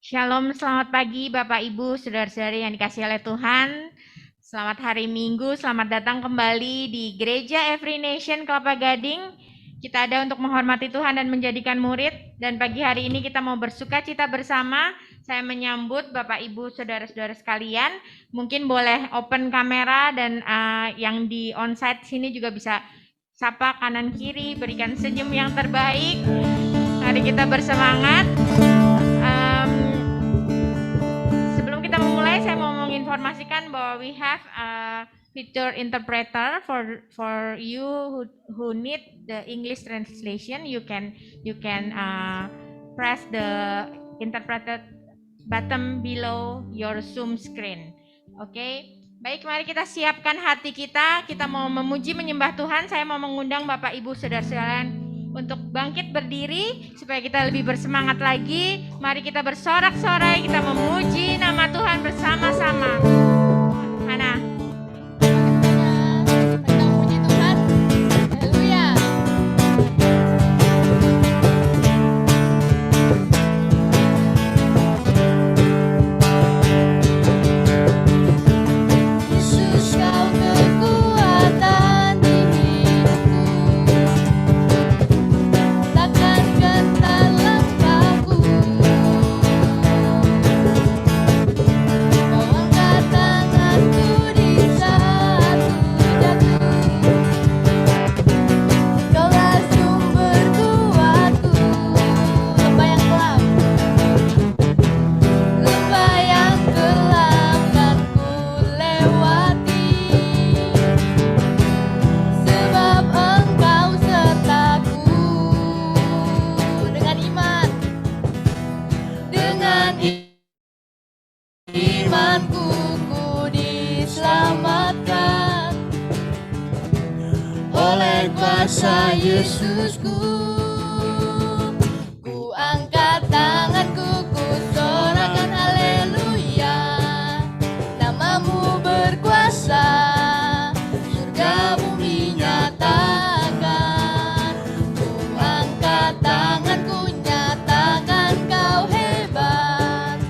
Shalom, selamat pagi Bapak Ibu, Saudara-saudari yang dikasihi oleh Tuhan. Selamat hari Minggu, selamat datang kembali di Gereja Every Nation Kelapa Gading. Kita ada untuk menghormati Tuhan dan menjadikan murid. Dan pagi hari ini kita mau bersuka cita bersama. Saya menyambut Bapak Ibu, Saudara-saudara sekalian. Mungkin boleh open kamera dan yang di onsite sini juga bisa sapa kanan kiri, berikan senyum yang terbaik. Mari kita bersemangat. Sebelum kita memulai, saya mau menginformasikan bahwa we have a feature interpreter for you who need the English translation. You can press the interpreted button below your Zoom screen. Oke. Baik, mari kita siapkan hati kita. Kita mau memuji menyembah Tuhan. Saya mau mengundang Bapak Ibu saudara-saudara untuk bangkit berdiri supaya kita lebih bersemangat lagi. Mari kita bersorak-sorai, kita memuji nama Tuhan bersama-sama. Hana. Yesusku, ku angkat tanganku, ku sorakan haleluya. Namamu berkuasa, surga bumi nyatakan. Ku angkat tanganku, nyatakan kau hebat.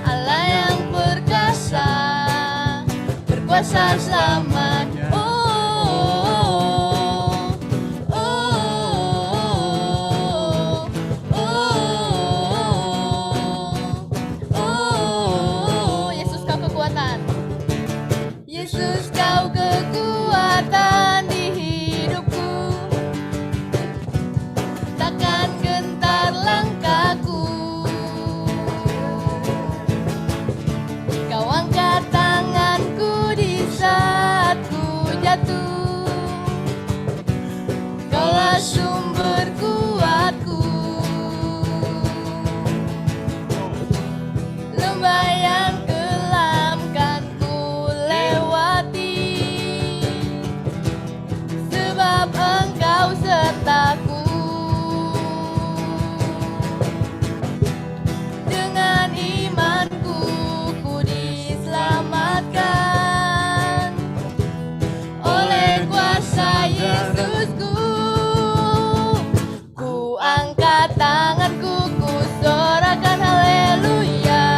Allah yang perkasa, berkuasa selamanya. Yesus kau kekuatan di hidupku, takkan gentar langkahku. Kau angkat tanganku di saat ku jatuh, kaulah sumber kuatku. Lembah yang kelam kan ku lewati, sebab Engkau sertaku. Dengan imanku ku diselamatkan oleh kuasa Yesusku. Ku angkat tanganku, ku sorakan haleluya.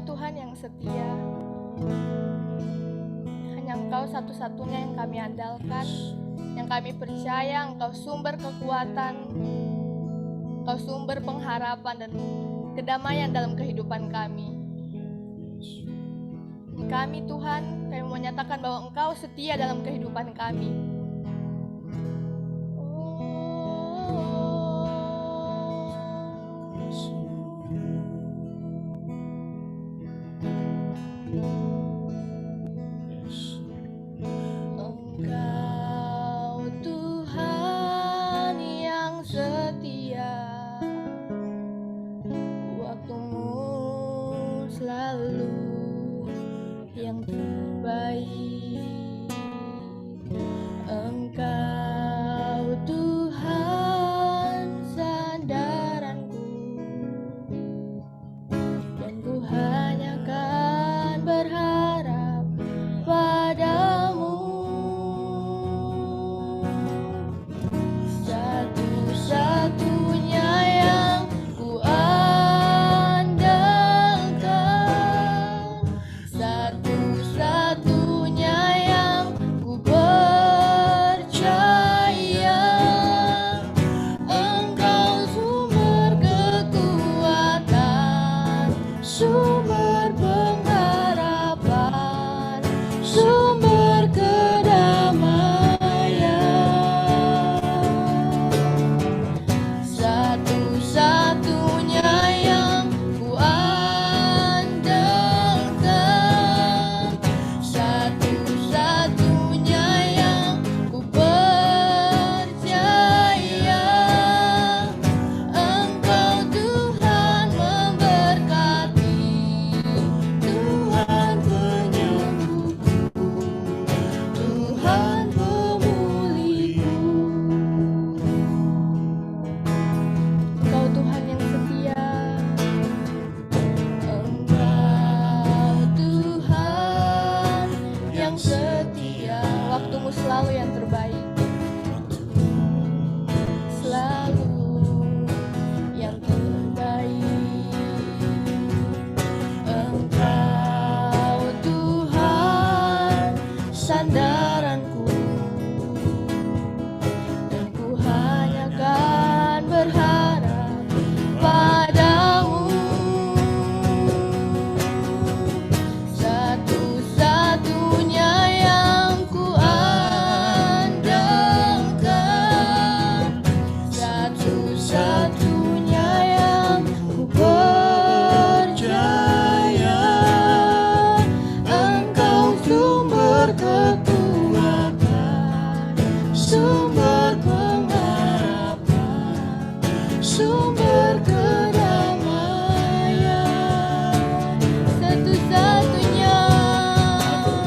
Tuhan yang setia. Hanya Engkau satu-satunya yang kami andalkan, yang kami percaya Engkau sumber kekuatan, Engkau sumber pengharapan dan kedamaian dalam kehidupan kami. Kami Tuhan, kami menyatakan bahwa Engkau setia dalam kehidupan kami. Engkau Tuhan yang setia, waktumu selalu yang terbaik. Engkau Tuhan sandaranku, dan ku hanya kan berharap padamu. Satu-satunya yang ku andalkan, satu-satunya yang ku percaya. Engkau sumber kekuatan, sumber pengharapan, sumber kedamaian. Satu-satunya yang ku andalkan, satu-satunya yang ku percaya. Engkau Tuhan memberkati, Tuhan penyembuhku, Tuhan pemulihku. Engkau Tuhan yang setia, Engkau Tuhan yang setia, waktumu selalu yang terbaik, selalu yang terbaik. Engkau Tuhan sandaranku, dan ku hanya kan berharap padamu. Satu-satunya yang ku andalkan, satu-satunya yang ku percaya. Engkau sumber kekuatan, sumber pengharapan, sumber kedamaian. Satu-satunya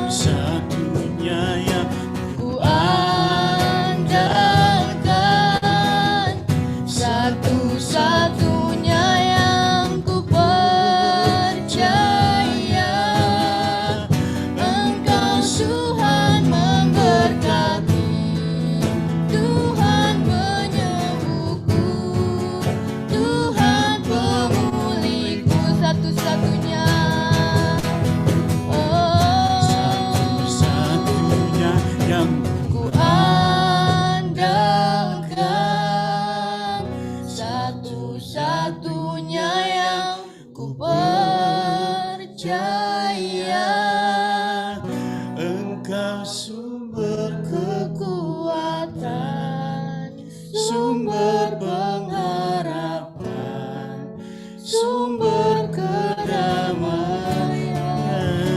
Satunya yang ku andalkan, satu-satunya yang ku percaya. Engkau Tuhan memberkati, Tuhan penyembuhku, Tuhan pemulihku. Satu-satunya, satu-satunya yang ku andalkan, satu-satunya yang ku percaya. Engkau sumber Kekuatan, sumber pengharapan, sumber kedamaian.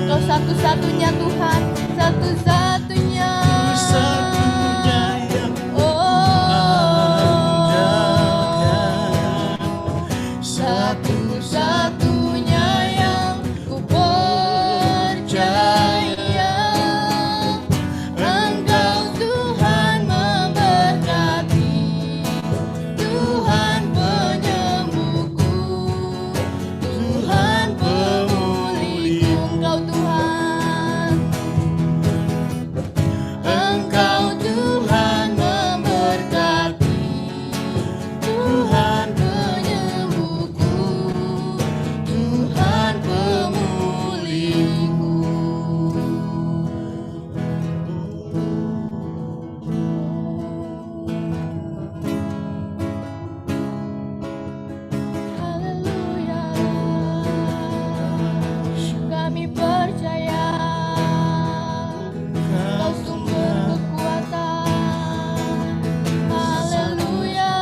Kau satu-satunya Tuhan, satu-satunya. Satunya yang andalkan, Satu-satunya yang ku percaya. Engkau Tuhan memberkati, Tuhan penyembuhku, Tuhan pemulihku. Engkau Tuhan Kami percaya Engkau sumber kekuatan. Haleluya.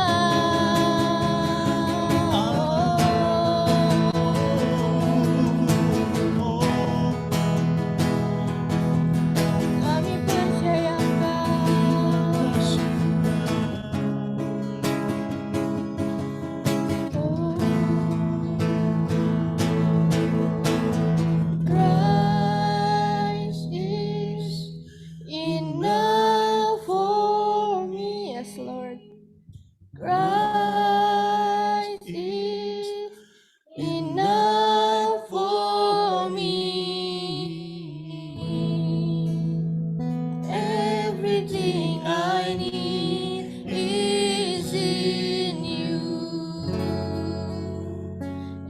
Kami percaya Christ is enough for me. Yes, Lord. Christ is enough for me. Everything I need is in you.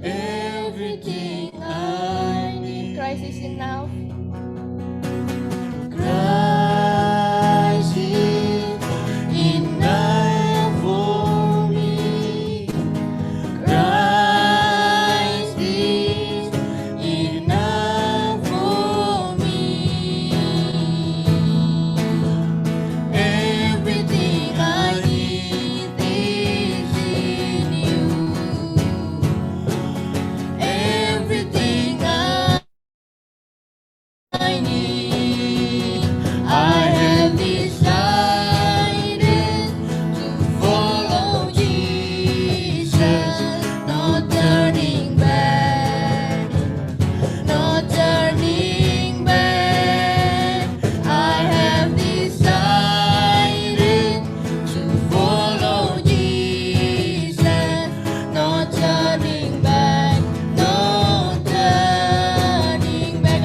Everything I need. Christ is enough. Christ is enough for me. Christ is enough for me. Everything I need is in you. Everything I need, I have decided to follow Jesus, no turning back, no turning back. I have decided to follow Jesus, no turning back, no turning back.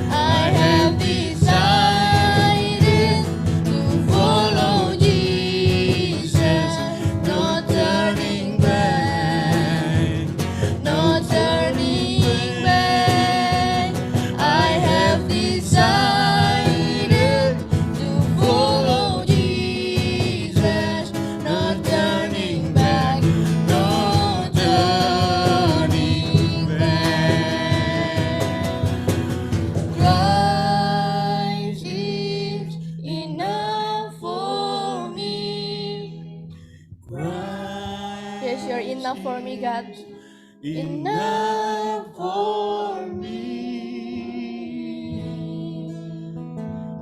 I have decided to follow Jesus, no turning back, no turning back. I have decided to follow Jesus, no turning back, no turning back. Christ is enough for me. Yes, you're enough for me, God. Enough for me.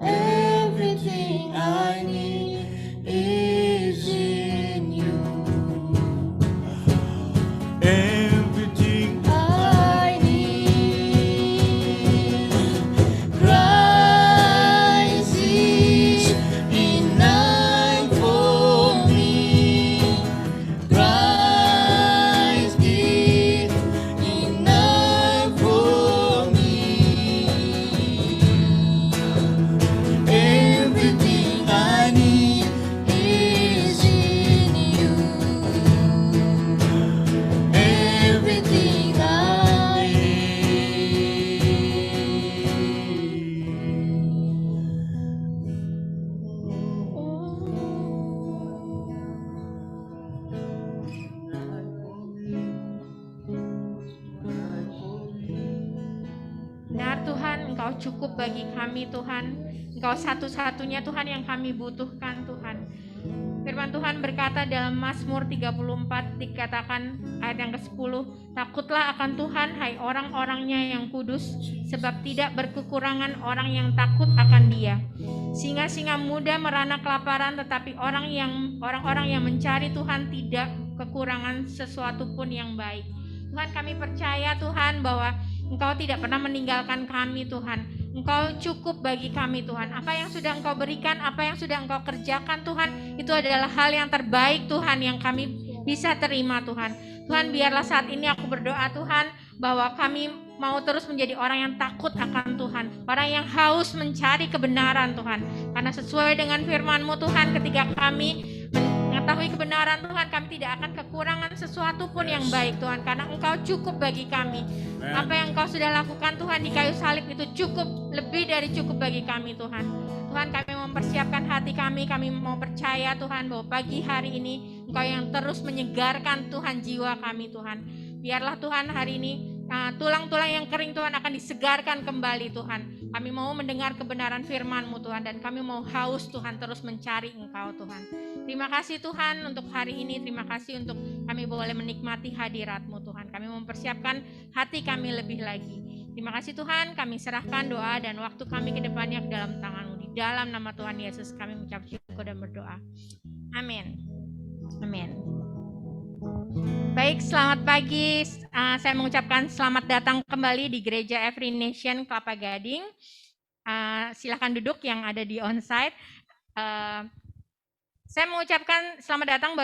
Everything I need is in you. Everything I need. Christ is enough for me. Christ is enough for me. Everything I need is in you. Everything I Benar Tuhan, Engkau cukup bagi kami Tuhan. Engkau satu-satunya Tuhan yang kami butuhkan Tuhan. Firman Tuhan berkata dalam Mazmur 34 dikatakan ayat yang ke-10, takutlah akan Tuhan hai orang-orangnya yang kudus, sebab tidak berkekurangan orang yang takut akan Dia. Singa-singa muda merana kelaparan, tetapi orang-orang yang mencari Tuhan tidak kekurangan sesuatu pun yang baik. Tuhan, kami percaya Tuhan bahwa Engkau tidak pernah meninggalkan kami Tuhan. Engkau cukup bagi kami Tuhan. Apa yang sudah Engkau berikan, apa yang sudah Engkau kerjakan Tuhan, itu adalah hal yang terbaik Tuhan yang kami bisa terima Tuhan. Tuhan, biarlah saat ini aku berdoa Tuhan bahwa kami mau terus menjadi orang yang takut akan Tuhan, orang yang haus mencari kebenaran Tuhan. Karena sesuai dengan firman-Mu Tuhan, ketika kami mengetahui kebenaran Tuhan, kami tidak akan kekurangan sesuatu pun yang baik Tuhan, karena Engkau cukup bagi kami. Apa yang Engkau sudah lakukan Tuhan di kayu salib itu cukup, lebih dari cukup bagi kami Tuhan. Tuhan, kami mempersiapkan hati kami mau percaya Tuhan bahwa pagi hari ini Engkau yang terus menyegarkan Tuhan jiwa kami Tuhan. Biarlah Tuhan hari ini tulang-tulang yang kering Tuhan akan disegarkan kembali Tuhan. Kami mau mendengar kebenaran firman-Mu Tuhan, dan kami mau haus Tuhan terus mencari Engkau Tuhan. Terima kasih Tuhan untuk hari ini, terima kasih untuk kami boleh menikmati hadirat-Mu Tuhan. Kami mempersiapkan hati kami lebih lagi. Terima kasih Tuhan, kami serahkan doa dan waktu kami ke depannya ke dalam tangan-Mu. Di dalam nama Tuhan Yesus kami mengucap syukur dan berdoa. Amin. Amin. Baik, selamat pagi. Saya mengucapkan selamat datang kembali di Gereja Every Nation Kelapa Gading. Silakan duduk yang ada di onsite. Saya mengucapkan selamat datang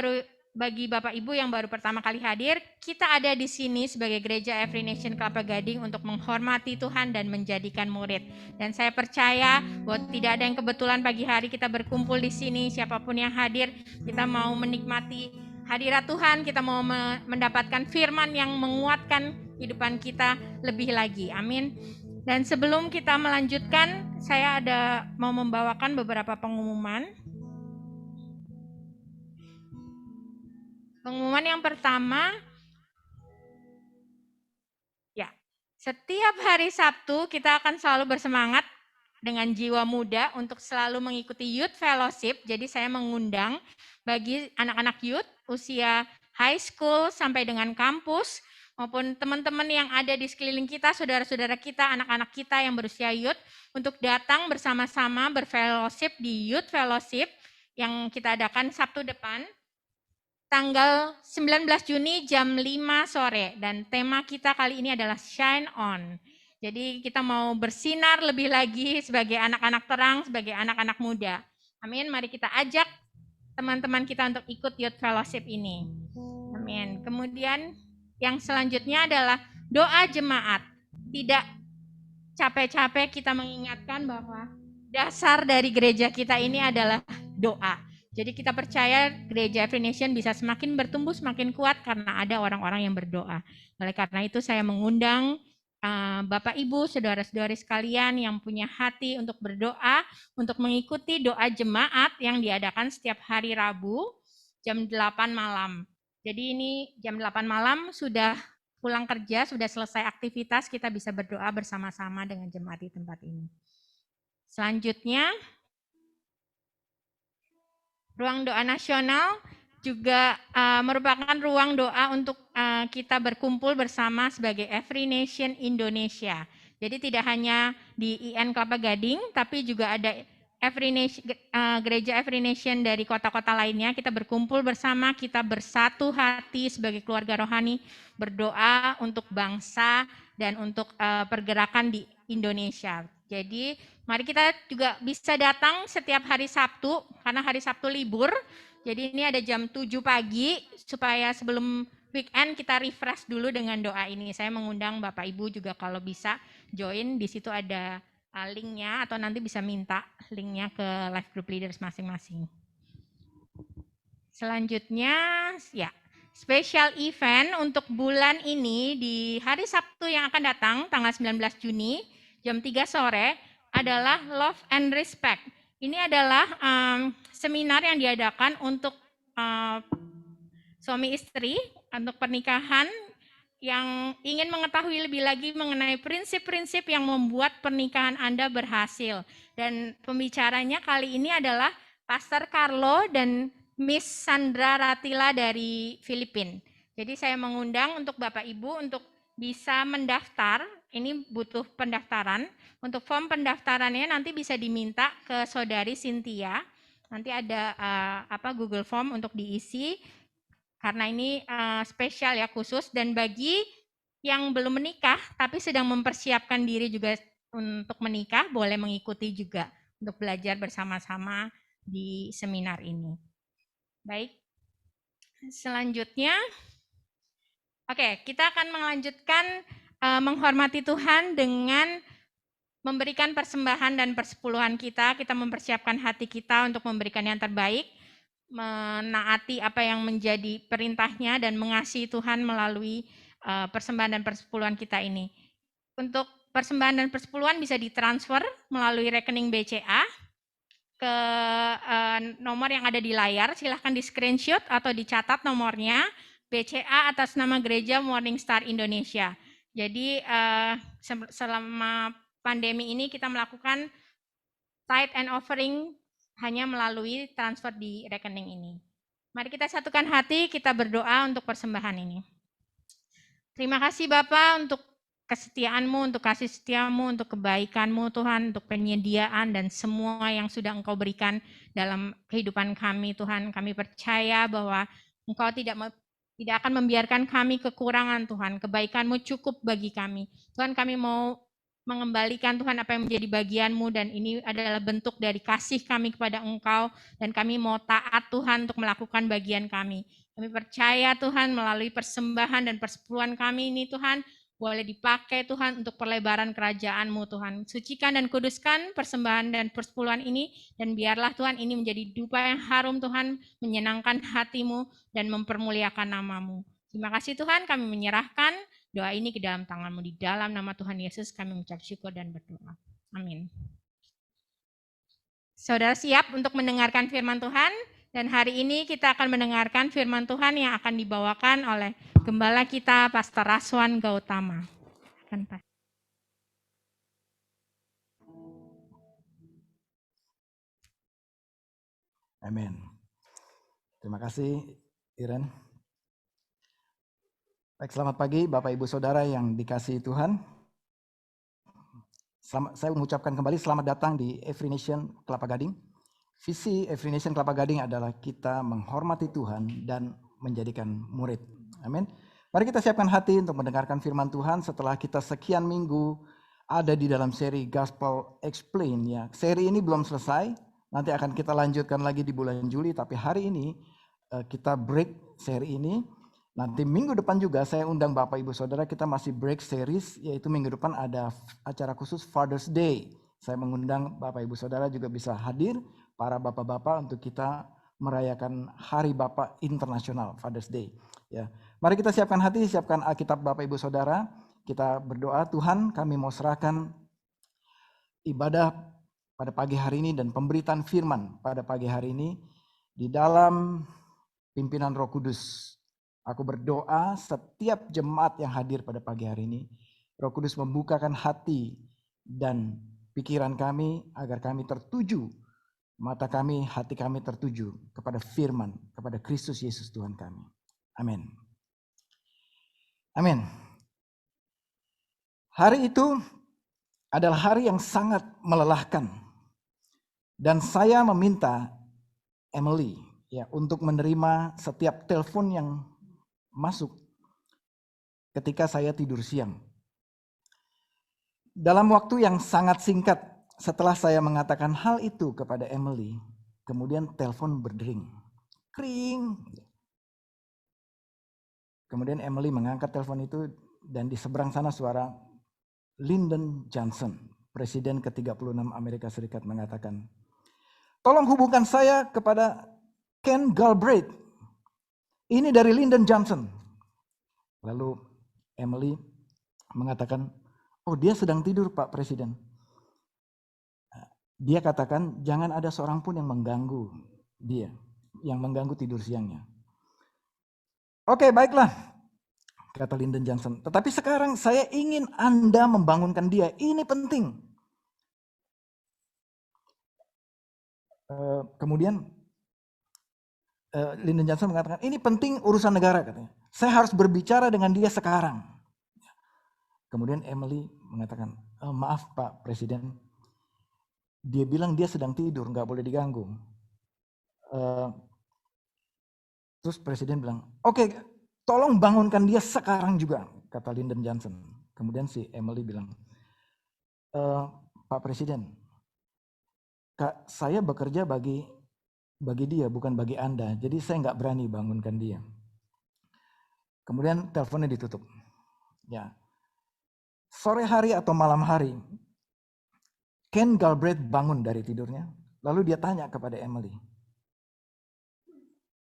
bagi Bapak Ibu yang baru pertama kali hadir. Kita ada di sini sebagai Gereja Every Nation Kelapa Gading untuk menghormati Tuhan dan menjadikan murid. Dan saya percaya bahwa tidak ada yang kebetulan pagi hari kita berkumpul di sini. Siapapun yang hadir, kita mau menikmati hadirat Tuhan, kita mau mendapatkan firman yang menguatkan kehidupan kita lebih lagi. Amin. Dan sebelum kita melanjutkan, saya mau membawakan beberapa pengumuman. Pengumuman yang pertama, ya, setiap hari Sabtu kita akan selalu bersemangat dengan jiwa muda untuk selalu mengikuti Youth Fellowship. Jadi saya mengundang bagi anak-anak youth usia high school sampai dengan kampus, maupun teman-teman yang ada di sekeliling kita, saudara-saudara kita, anak-anak kita yang berusia youth, untuk datang bersama-sama berfellowship di Youth Fellowship yang kita adakan Sabtu depan, tanggal 19 Juni jam 5 sore. Dan tema kita kali ini adalah Shine On. Jadi kita mau bersinar lebih lagi sebagai anak-anak terang, sebagai anak-anak muda. Amin, mari kita ajak teman-teman kita untuk ikut Youth Fellowship ini. Amin. Kemudian yang selanjutnya adalah doa jemaat. Tidak capek-capek kita mengingatkan bahwa dasar dari gereja kita ini adalah doa. Jadi kita percaya Gereja Every Nation bisa semakin bertumbuh, semakin kuat karena ada orang-orang yang berdoa. Oleh karena itu saya mengundang Bapak Ibu, saudara-saudari sekalian yang punya hati untuk berdoa, untuk mengikuti doa jemaat yang diadakan setiap hari Rabu jam 8 malam. Jadi ini jam 8 malam sudah pulang kerja, sudah selesai aktivitas, kita bisa berdoa bersama-sama dengan jemaat di tempat ini. Selanjutnya, Ruang Doa Nasional juga merupakan ruang doa untuk kita berkumpul bersama sebagai Every Nation Indonesia. Jadi tidak hanya di IN Kelapa Gading, tapi juga ada gereja Every Nation dari kota-kota lainnya. Kita berkumpul bersama, kita bersatu hati sebagai keluarga rohani, berdoa untuk bangsa dan untuk pergerakan di Indonesia. Jadi mari kita juga bisa datang setiap hari Sabtu, karena hari Sabtu libur. Jadi ini ada jam 7 pagi, supaya sebelum weekend kita refresh dulu dengan doa ini. Saya mengundang Bapak Ibu juga kalau bisa join, di situ ada linknya, atau nanti bisa minta linknya ke live group leaders masing-masing. Selanjutnya, ya, special event untuk bulan ini di hari Sabtu yang akan datang, tanggal 19 Juni, jam 3 sore, adalah Love and Respect. Ini adalah seminar yang diadakan untuk suami istri, untuk pernikahan yang ingin mengetahui lebih lagi mengenai prinsip-prinsip yang membuat pernikahan Anda berhasil. Dan pembicaranya kali ini adalah Pastor Carlo dan Miss Sandra Ratila dari Filipina. Jadi saya mengundang untuk Bapak Ibu untuk bisa mendaftar. Ini butuh pendaftaran. Untuk form pendaftarannya nanti bisa diminta ke Saudari Cynthia. Nanti ada Google Form untuk diisi. Karena ini spesial ya, khusus. Dan bagi yang belum menikah tapi sedang mempersiapkan diri juga untuk menikah, boleh mengikuti juga untuk belajar bersama-sama di seminar ini. Baik. Selanjutnya, oke, kita akan melanjutkan menghormati Tuhan dengan memberikan persembahan dan persepuluhan kita. Kita mempersiapkan hati kita untuk memberikan yang terbaik, menaati apa yang menjadi perintahnya dan mengasihi Tuhan melalui persembahan dan persepuluhan kita ini. Untuk persembahan dan persepuluhan bisa ditransfer melalui rekening BCA ke nomor yang ada di layar. Silahkan di screenshot atau dicatat nomornya, BCA atas nama Gereja Morning Star Indonesia. Jadi selama pandemi ini kita melakukan tithe and offering hanya melalui transfer di rekening ini. Mari kita satukan hati, kita berdoa untuk persembahan ini. Terima kasih Bapak untuk kesetiaan-Mu, untuk kasih setiamu, untuk kebaikan-Mu Tuhan, untuk penyediaan dan semua yang sudah Engkau berikan dalam kehidupan kami Tuhan. Kami percaya bahwa Engkau tidak akan membiarkan kami kekurangan Tuhan. Kebaikan-Mu cukup bagi kami. Tuhan, kami mau mengembalikan Tuhan apa yang menjadi bagian-Mu, dan ini adalah bentuk dari kasih kami kepada Engkau, dan kami mau taat Tuhan untuk melakukan bagian kami. Kami percaya Tuhan melalui persembahan dan persepuluhan kami ini Tuhan boleh dipakai Tuhan untuk perlebaran kerajaan-Mu Tuhan. Sucikan dan kuduskan persembahan dan persepuluhan ini, dan biarlah Tuhan ini menjadi dupa yang harum Tuhan, menyenangkan hati-Mu dan mempermuliakan nama-Mu. Terima kasih Tuhan, kami menyerahkan doa ini ke dalam tangan-Mu. Di dalam nama Tuhan Yesus kami mengucap syukur dan berdoa. Amin. Saudara siap untuk mendengarkan firman Tuhan? Dan hari ini kita akan mendengarkan firman Tuhan yang akan dibawakan oleh Gembala kita, Pastor Raswan Gautama. Amin. Terima kasih, Iren. Baik, selamat pagi Bapak Ibu Saudara yang dikasihi Tuhan. Saya mengucapkan kembali selamat datang di Every Nation Kelapa Gading. Visi Every Nation Kelapa Gading adalah kita menghormati Tuhan dan menjadikan murid. Amin. Mari kita siapkan hati untuk mendengarkan firman Tuhan setelah kita sekian minggu ada di dalam seri Gospel Explain. Ya, seri ini belum selesai, nanti akan kita lanjutkan lagi di bulan Juli, tapi hari ini kita break seri ini. Nanti minggu depan juga saya undang Bapak Ibu Saudara, kita masih break series, yaitu minggu depan ada acara khusus Father's Day. Saya mengundang Bapak Ibu Saudara juga bisa hadir, para bapak-bapak, untuk kita merayakan Hari Bapak Internasional, Father's Day. Ya, mari kita siapkan hati, siapkan Alkitab Bapak Ibu Saudara. Kita berdoa, Tuhan kami mau serahkan ibadah pada pagi hari ini dan pemberitaan firman pada pagi hari ini di dalam pimpinan Roh Kudus. Aku berdoa setiap jemaat yang hadir pada pagi hari ini, Roh Kudus membukakan hati dan pikiran kami agar kami tertuju, mata kami, hati kami tertuju kepada firman, kepada Kristus Yesus Tuhan kami. Amin. Amin. Hari itu adalah hari yang sangat melelahkan. Dan saya meminta Emily ya untuk menerima setiap telepon yang masuk ketika saya tidur siang. Dalam waktu yang sangat singkat setelah saya mengatakan hal itu kepada Emily, kemudian telepon berdering. Kring. Kemudian Emily mengangkat telepon itu dan di seberang sana suara Lyndon Johnson, Presiden ke-36 Amerika Serikat, mengatakan, "Tolong hubungkan saya kepada Ken Galbraith. Ini dari Lyndon Johnson." Lalu Emily mengatakan, "Oh, dia sedang tidur Pak Presiden." Dia katakan jangan ada seorang pun yang mengganggu dia, yang mengganggu tidur siangnya. "Oke, baiklah," kata Lyndon Johnson. "Tetapi sekarang saya ingin Anda membangunkan dia. Ini penting." Kemudian Lyndon Johnson mengatakan, "Ini penting, urusan negara," katanya. "Saya harus berbicara dengan dia sekarang." Kemudian Emily mengatakan, "Maaf Pak Presiden, dia bilang dia sedang tidur, nggak boleh diganggu." Terus Presiden bilang, "Oke, tolong bangunkan dia sekarang juga," kata Lyndon Johnson. Kemudian si Emily bilang, "Pak Presiden, Kak, saya bekerja bagi dia, bukan bagi Anda. Jadi saya nggak berani bangunkan dia." Kemudian teleponnya ditutup. Ya, sore hari atau malam hari, Ken Galbraith bangun dari tidurnya. Lalu dia tanya kepada Emily,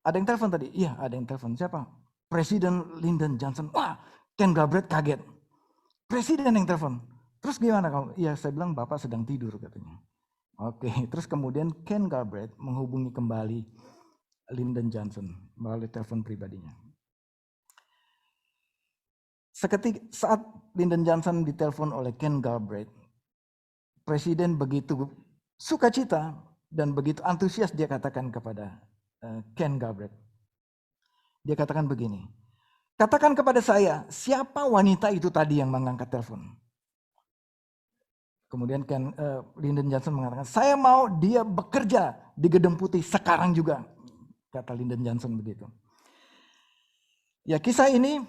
"Ada yang telepon tadi?" "Iya, ada yang telepon." "Siapa?" "Presiden Lyndon Johnson." Wah, Ken Galbraith kaget. "Presiden yang telepon? Terus gimana kamu?" "Iya, saya bilang Bapak sedang tidur," katanya. Oke, terus kemudian Ken Galbraith menghubungi kembali Lyndon Johnson melalui telepon pribadinya. Seketika saat Lyndon Johnson ditelepon oleh Ken Galbraith, Presiden begitu sukacita dan begitu antusias dia katakan kepada Ken Galbraith. Dia katakan begini, katakan kepada saya, siapa wanita itu tadi yang mengangkat telepon? Kemudian Lyndon Johnson mengatakan, saya mau dia bekerja di Gedung Putih sekarang juga. Kata Lyndon Johnson begitu. Ya, kisah ini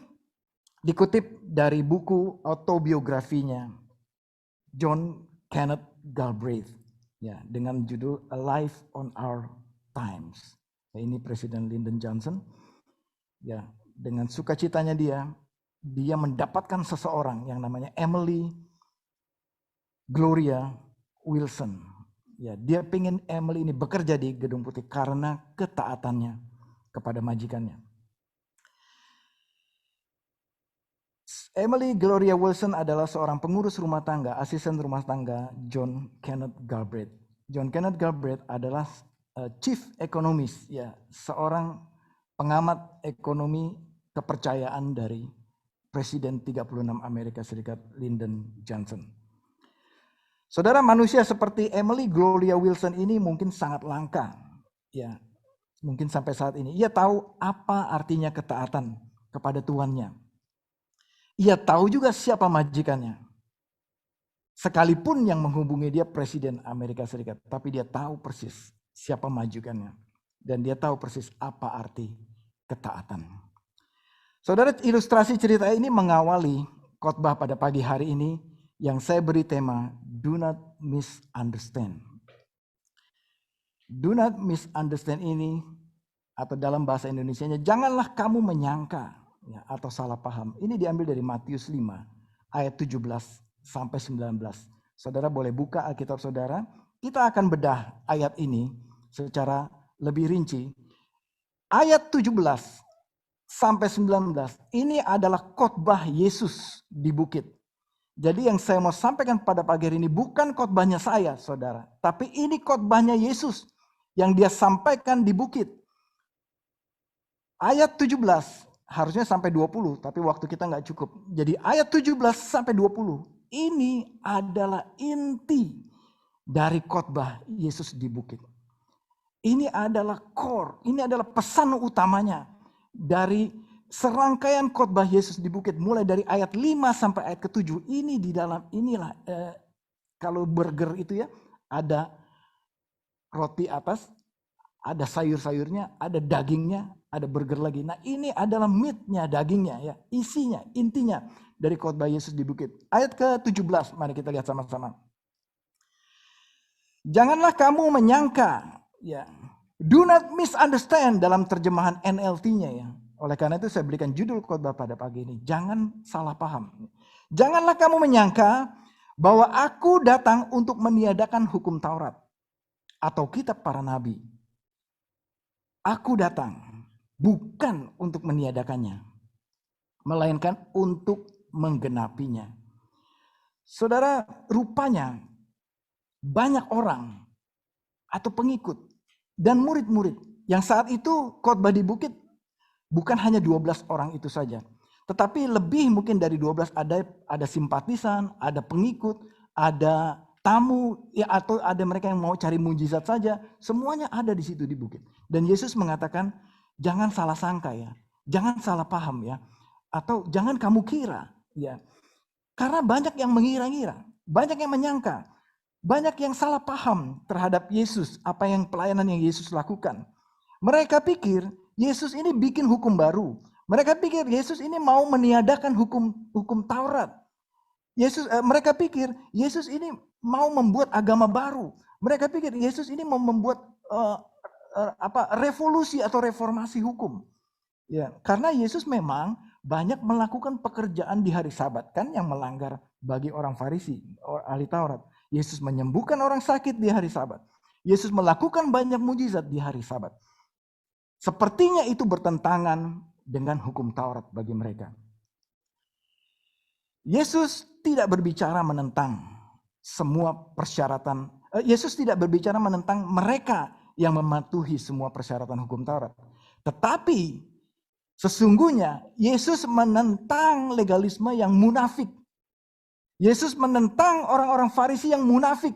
dikutip dari buku autobiografinya John Kenneth Galbraith, ya, dengan judul A Life on Our Times. Ya, ini Presiden Lyndon Johnson. Ya, dengan sukacitanya dia mendapatkan seseorang yang namanya Emily Gloria Wilson. Ya, dia pengen Emily ini bekerja di Gedung Putih karena ketaatannya kepada majikannya. Emily Gloria Wilson adalah seorang pengurus rumah tangga, asisten rumah tangga John Kenneth Galbraith. John Kenneth Galbraith adalah chief economist, ya, seorang pengamat ekonomi kepercayaan dari Presiden 36 Amerika Serikat Lyndon Johnson. Saudara, manusia seperti Emily Gloria Wilson ini mungkin sangat langka, ya, mungkin sampai saat ini. Ia tahu apa artinya ketaatan kepada tuannya. Ia tahu juga siapa majikannya. Sekalipun yang menghubungi dia Presiden Amerika Serikat, tapi dia tahu persis siapa majikannya. Dan dia tahu persis apa arti ketaatan. Saudara, ilustrasi cerita ini mengawali khotbah pada pagi hari ini yang saya beri tema Do Not Misunderstand. Do not misunderstand ini, atau dalam bahasa Indonesianya, janganlah kamu menyangka, ya, atau salah paham. Ini diambil dari Matius 5 ayat 17 sampai 19. Saudara boleh buka Alkitab saudara. Kita akan bedah ayat ini secara lebih rinci. Ayat 17 sampai 19 ini adalah khotbah Yesus di bukit. Jadi yang saya mau sampaikan pada pagi hari ini bukan khotbahnya saya, saudara, tapi ini khotbahnya Yesus yang dia sampaikan di bukit. Ayat 17 harusnya sampai 20, tapi waktu kita nggak cukup. Jadi ayat 17 sampai 20 ini adalah inti dari khotbah Yesus di bukit. Ini adalah core, ini adalah pesan utamanya dari serangkaian khotbah Yesus di bukit. Mulai dari ayat 5 sampai ayat ke-7. Ini di dalam, inilah kalau burger itu ya, ada roti atas, ada sayur-sayurnya, ada dagingnya, ada burger lagi. Nah ini adalah meat-nya, dagingnya, ya, isinya, intinya dari khotbah Yesus di bukit. Ayat ke-17, mari kita lihat sama-sama. Janganlah kamu menyangka, ya, do not misunderstand dalam terjemahan NLT-nya, ya. Oleh karena itu saya berikan judul khotbah pada pagi ini, jangan salah paham. Janganlah kamu menyangka bahwa aku datang untuk meniadakan hukum Taurat atau kitab para nabi. Aku datang bukan untuk meniadakannya, melainkan untuk menggenapinya. Saudara, rupanya banyak orang atau pengikut dan murid-murid yang saat itu khotbah di bukit bukan hanya 12 orang itu saja. Tetapi lebih mungkin dari 12, ada simpatisan, ada pengikut, ada tamu, ya, atau ada mereka yang mau cari mujizat saja. Semuanya ada di situ di bukit. Dan Yesus mengatakan, jangan salah sangka ya, jangan salah paham ya, atau jangan kamu kira ya. Karena banyak yang mengira-ngira, banyak yang menyangka, banyak yang salah paham terhadap Yesus, apa yang pelayanan yang Yesus lakukan. Mereka pikir Yesus ini bikin hukum baru. Mereka pikir Yesus ini mau meniadakan hukum Taurat. Mereka pikir Yesus ini mau membuat agama baru. Mereka pikir Yesus ini mau membuat revolusi atau reformasi hukum. Ya, karena Yesus memang banyak melakukan pekerjaan di hari Sabat, kan, yang melanggar bagi orang Farisi, ahli Taurat. Yesus menyembuhkan orang sakit di hari Sabat. Yesus melakukan banyak mujizat di hari Sabat. Sepertinya itu bertentangan dengan hukum Taurat bagi mereka. Yesus tidak berbicara menentang semua persyaratan. Yesus tidak berbicara menentang mereka yang mematuhi semua persyaratan hukum Taurat. Tetapi Sesungguhnya Yesus menentang legalisme yang munafik. Yesus menentang orang-orang Farisi yang munafik.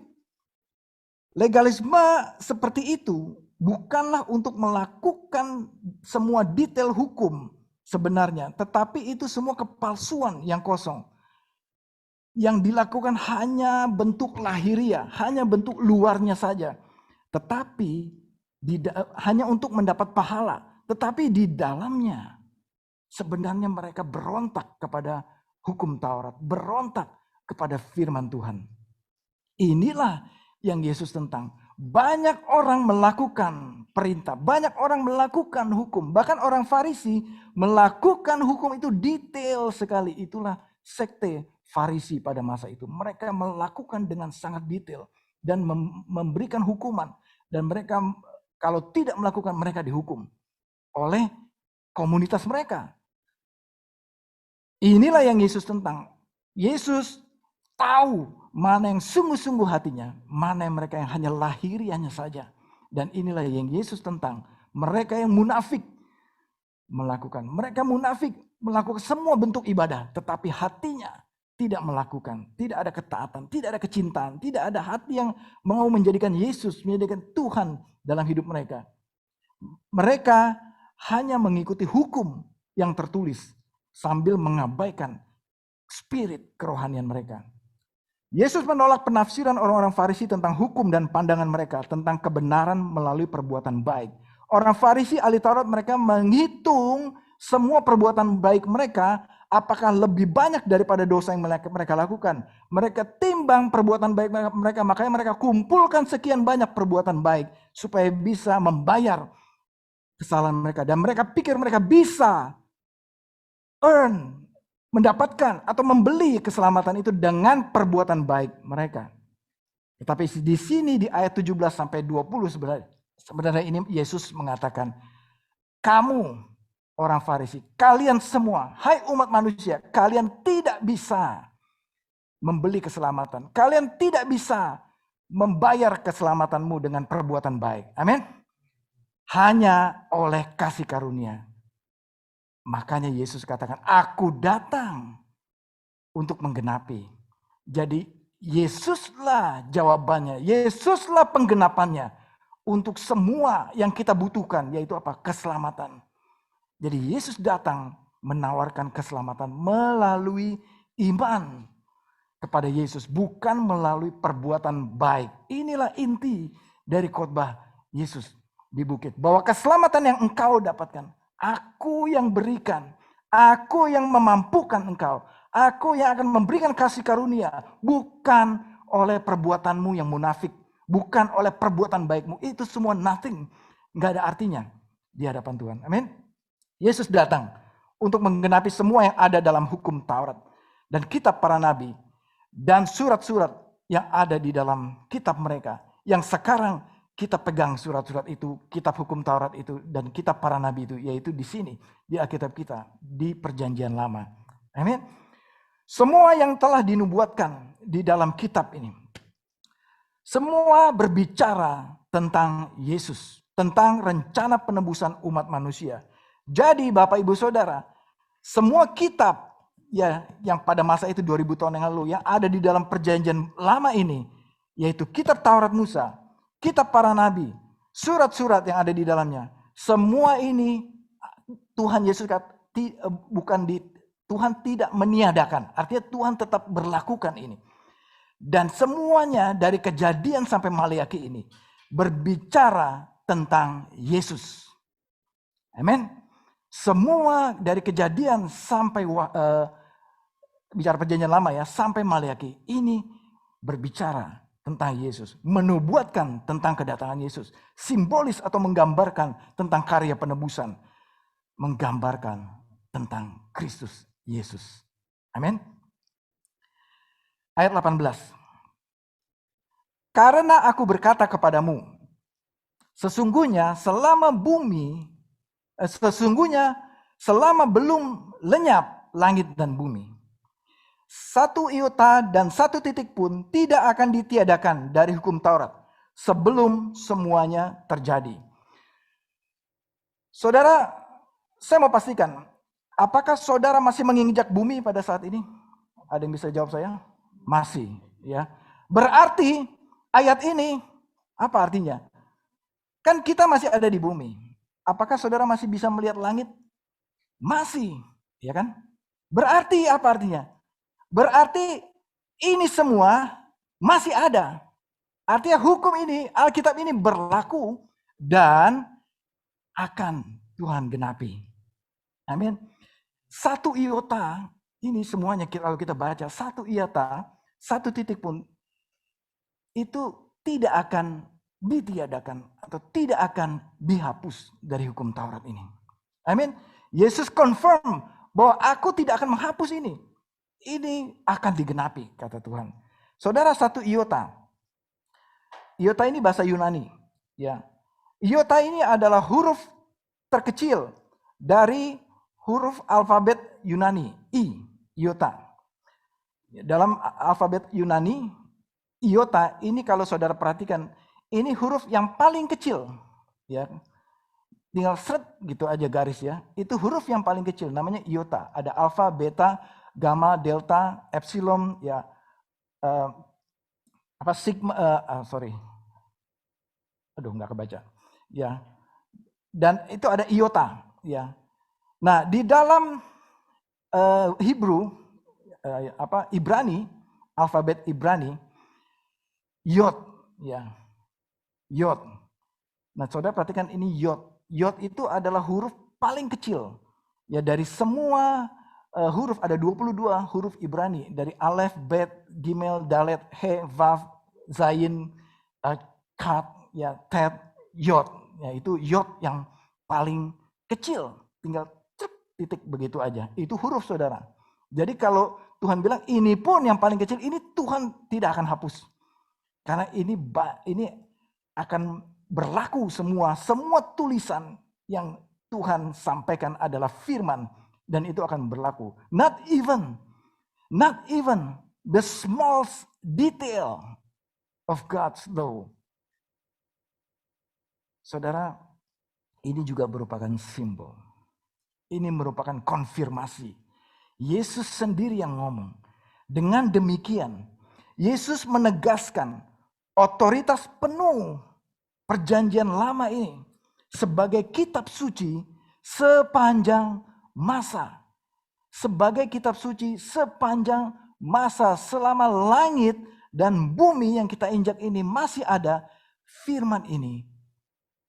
Legalisme seperti itu bukanlah untuk melakukan semua detail hukum sebenarnya, tetapi itu semua kepalsuan yang kosong. Yang dilakukan hanya bentuk lahiriah, hanya bentuk luarnya saja. Tetapi hanya untuk mendapat pahala. Tetapi di dalamnya sebenarnya mereka berontak kepada hukum Taurat. Berontak kepada firman Tuhan. Inilah yang Yesus tentang. Banyak orang melakukan perintah. Banyak orang melakukan hukum. Bahkan orang Farisi melakukan hukum itu detail sekali. Itulah sekte Farisi pada masa itu. Mereka melakukan dengan sangat detail. Dan memberikan hukuman. Dan mereka kalau tidak melakukan, mereka dihukum oleh komunitas mereka. Inilah yang Yesus tentang. Yesus tahu mana yang sungguh-sungguh hatinya, mana yang mereka yang hanya lahiriahnya saja. Dan inilah yang Yesus tentang. Mereka yang munafik melakukan. Mereka munafik melakukan semua bentuk ibadah, tetapi hatinya tidak melakukan. Tidak ada ketaatan, tidak ada kecintaan, tidak ada hati yang mau menjadikan Yesus, menjadikan Tuhan dalam hidup mereka. Mereka hanya mengikuti hukum yang tertulis sambil mengabaikan spirit kerohanian mereka. Yesus menolak penafsiran orang-orang Farisi tentang hukum dan pandangan mereka tentang kebenaran melalui perbuatan baik. Orang Farisi ahli Taurat mereka menghitung semua perbuatan baik mereka apakah lebih banyak daripada dosa yang mereka lakukan. Mereka timbang perbuatan baik mereka, makanya mereka kumpulkan sekian banyak perbuatan baik supaya bisa membayar kesalahan mereka. Dan mereka pikir mereka bisa mendapatkan atau membeli keselamatan itu dengan perbuatan baik mereka. Tetapi di sini di ayat 17 sampai 20 sebenarnya ini Yesus mengatakan, kamu orang Farisi, kalian semua, hai umat manusia, kalian tidak bisa membeli keselamatan. Kalian tidak bisa membayar keselamatanmu dengan perbuatan baik. Amin. Hanya oleh kasih karunia. Makanya Yesus katakan, aku datang untuk menggenapi. Jadi Yesuslah jawabannya, Yesuslah penggenapannya untuk semua yang kita butuhkan, yaitu apa? Keselamatan. Jadi Yesus datang menawarkan keselamatan melalui iman kepada Yesus, bukan melalui perbuatan baik. Inilah inti dari khotbah Yesus di bukit. Bahwa keselamatan yang engkau dapatkan, aku yang berikan, aku yang memampukan engkau, aku yang akan memberikan kasih karunia, bukan oleh perbuatanmu yang munafik, bukan oleh perbuatan baikmu. Itu semua nothing, nggak ada artinya di hadapan Tuhan. Amin. Yesus datang untuk menggenapi semua yang ada dalam hukum Taurat dan kitab para nabi dan surat-surat yang ada di dalam kitab mereka yang sekarang kita pegang surat-surat itu, kitab hukum Taurat itu, dan kitab para nabi itu, yaitu di sini, di Alkitab kita, di perjanjian lama. Amin. Semua yang telah dinubuatkan di dalam kitab ini, semua berbicara tentang Yesus, tentang rencana penebusan umat manusia. Jadi Bapak Ibu Saudara, semua kitab ya yang pada masa itu 2000 tahun yang lalu, yang ada di dalam perjanjian lama ini, yaitu kitab Taurat Musa, kitab para nabi, surat-surat yang ada di dalamnya, semua ini Tuhan Yesus Tuhan tidak meniadakan. Artinya Tuhan tetap berlakukan ini. Dan semuanya dari Kejadian sampai Maleakhi ini berbicara tentang Yesus. Amin. Semua dari Kejadian sampai bicara perjanjian lama ya, sampai Maleakhi ini berbicara tentang Yesus, menubuatkan tentang kedatangan Yesus, simbolis atau menggambarkan tentang karya penebusan, menggambarkan tentang Kristus Yesus. Amin. Ayat 18. Karena aku berkata kepadamu, sesungguhnya selama belum lenyap langit dan bumi, satu iota dan satu titik pun tidak akan ditiadakan dari hukum Taurat sebelum semuanya terjadi. Saudara, saya mau pastikan, apakah saudara masih menginjak bumi pada saat ini? Ada yang bisa jawab saya? Masih, ya. Berarti ayat ini apa artinya? Kan kita masih ada di bumi. Apakah saudara masih bisa melihat langit? Masih, ya kan? Berarti apa artinya? Berarti ini semua masih ada. Artinya hukum ini, Alkitab ini berlaku dan akan Tuhan genapi. Amin. 1 iota ini semuanya kalau kita baca, 1 iota, 1 titik pun itu tidak akan ditiadakan atau tidak akan dihapus dari hukum Taurat ini. Amin. Yesus confirm bahwa aku tidak akan menghapus ini. Ini akan digenapi, kata Tuhan. Saudara, 1 iota. Iota ini bahasa Yunani, ya. Iota ini adalah huruf terkecil dari huruf alfabet Yunani, iota. Dalam alfabet Yunani, iota ini kalau saudara perhatikan, ini huruf yang paling kecil, ya. Tinggal seret gitu aja garis ya. Itu huruf yang paling kecil, namanya iota. Ada alfa, beta, gamma, delta, epsilon, ya. Sigma, nggak kebaca, ya. Dan itu ada iota, ya. Nah, di dalam Hebrew, Ibrani, alfabet Ibrani, yod, ya, yod. Nah, saudara perhatikan ini yod. Yod itu adalah huruf paling kecil, ya, dari semua huruf. Ada 22 huruf Ibrani, dari alef, bet, gimel, dalet, he, vav, zayin, kat, ya, tet, yod. Ya, itu yod yang paling kecil, tinggal titik begitu aja. Itu huruf saudara. Jadi kalau Tuhan bilang ini pun yang paling kecil, ini Tuhan tidak akan hapus. Karena ini akan berlaku semua tulisan yang Tuhan sampaikan adalah firman, dan itu akan berlaku. Not even the smallest detail of God's law. Saudara, ini juga merupakan simbol. Ini merupakan konfirmasi. Yesus sendiri yang ngomong. Dengan demikian, Yesus menegaskan otoritas penuh perjanjian lama ini sebagai kitab suci sepanjang masa. Sebagai kitab suci sepanjang masa, selama langit dan bumi yang kita injak ini masih ada, firman ini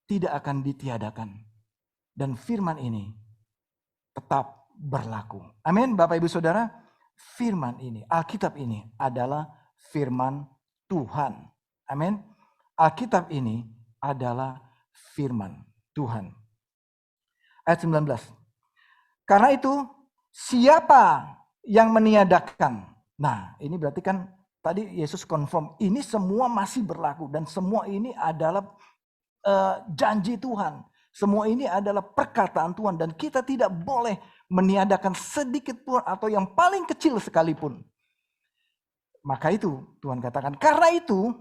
tidak akan ditiadakan. Dan firman ini tetap berlaku. Amin, Bapak Ibu Saudara. Firman ini, Alkitab ini adalah firman Tuhan. Amin. Alkitab ini adalah firman Tuhan. Ayat 19. Karena itu, siapa yang meniadakan? Nah, ini berarti kan tadi Yesus confirm, ini semua masih berlaku dan semua ini adalah janji Tuhan. Semua ini adalah perkataan Tuhan dan kita tidak boleh meniadakan sedikit pun atau yang paling kecil sekalipun. Maka itu Tuhan katakan, karena itu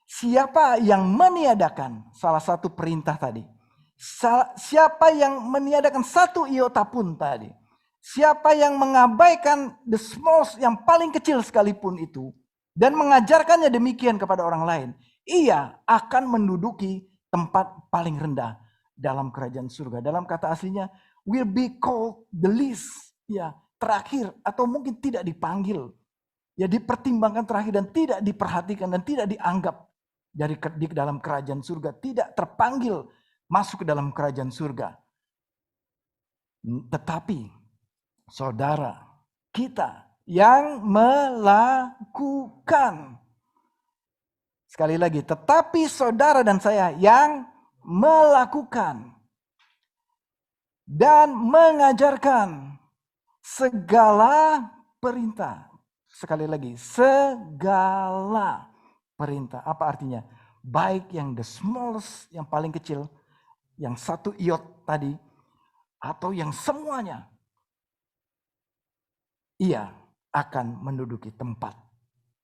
siapa yang meniadakan salah satu perintah tadi, siapa yang meniadakan 1 iota pun tadi, siapa yang mengabaikan the smallest yang paling kecil sekalipun itu dan mengajarkannya demikian kepada orang lain, ia akan menduduki tempat paling rendah dalam kerajaan surga. Dalam kata aslinya, will be called the least, ya, terakhir atau mungkin tidak dipanggil, ya, dipertimbangkan terakhir dan tidak diperhatikan dan tidak dianggap di dalam kerajaan surga, tidak terpanggil masuk ke dalam kerajaan surga. Tetapi saudara, kita yang melakukan, sekali lagi, tetapi saudara dan saya yang melakukan dan mengajarkan segala perintah. Sekali lagi, segala perintah. Apa artinya? Baik yang the smallest, yang paling kecil, yang 1 iot tadi, atau yang semuanya. Ia akan menduduki tempat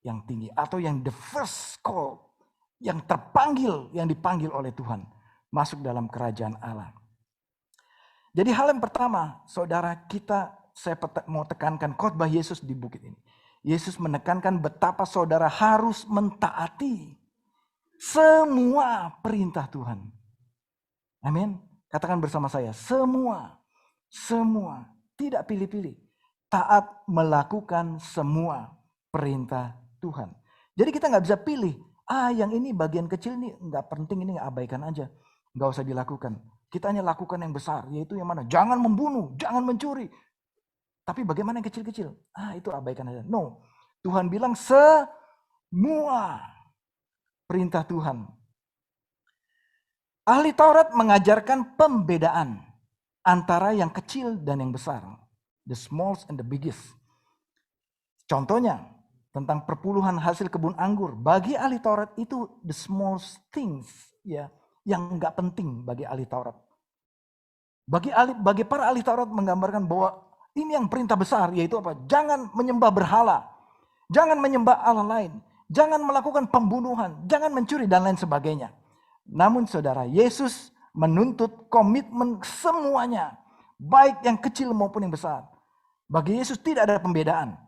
yang tinggi atau yang the first call, yang terpanggil, yang dipanggil oleh Tuhan masuk dalam kerajaan Allah. Jadi hal yang pertama, saudara, saya mau tekankan khotbah Yesus di bukit ini. Yesus menekankan betapa saudara harus mentaati semua perintah Tuhan. Amin. Katakan bersama saya, semua, tidak pilih-pilih. Taat melakukan semua perintah Tuhan. Jadi kita nggak bisa pilih, yang ini bagian kecil ini nggak penting, ini abaikan aja. Nggak usah dilakukan. Kita hanya lakukan yang besar, yaitu yang mana? Jangan membunuh, jangan mencuri. Tapi bagaimana yang kecil-kecil? Itu abaikan aja. No, Tuhan bilang semua perintah Tuhan. Ahli Taurat mengajarkan pembedaan antara yang kecil dan yang besar. The smallest and the biggest. Contohnya, tentang perpuluhan hasil kebun anggur. Bagi ahli Taurat itu the smallest things, ya, yang nggak penting bagi ahli Taurat. Bagi para ahli Taurat menggambarkan bahwa ini yang perintah besar, yaitu apa? Jangan menyembah berhala, jangan menyembah Allah lain, jangan melakukan pembunuhan, jangan mencuri dan lain sebagainya. Namun saudara, Yesus menuntut komitmen semuanya, baik yang kecil maupun yang besar. Bagi Yesus tidak ada pembedaan.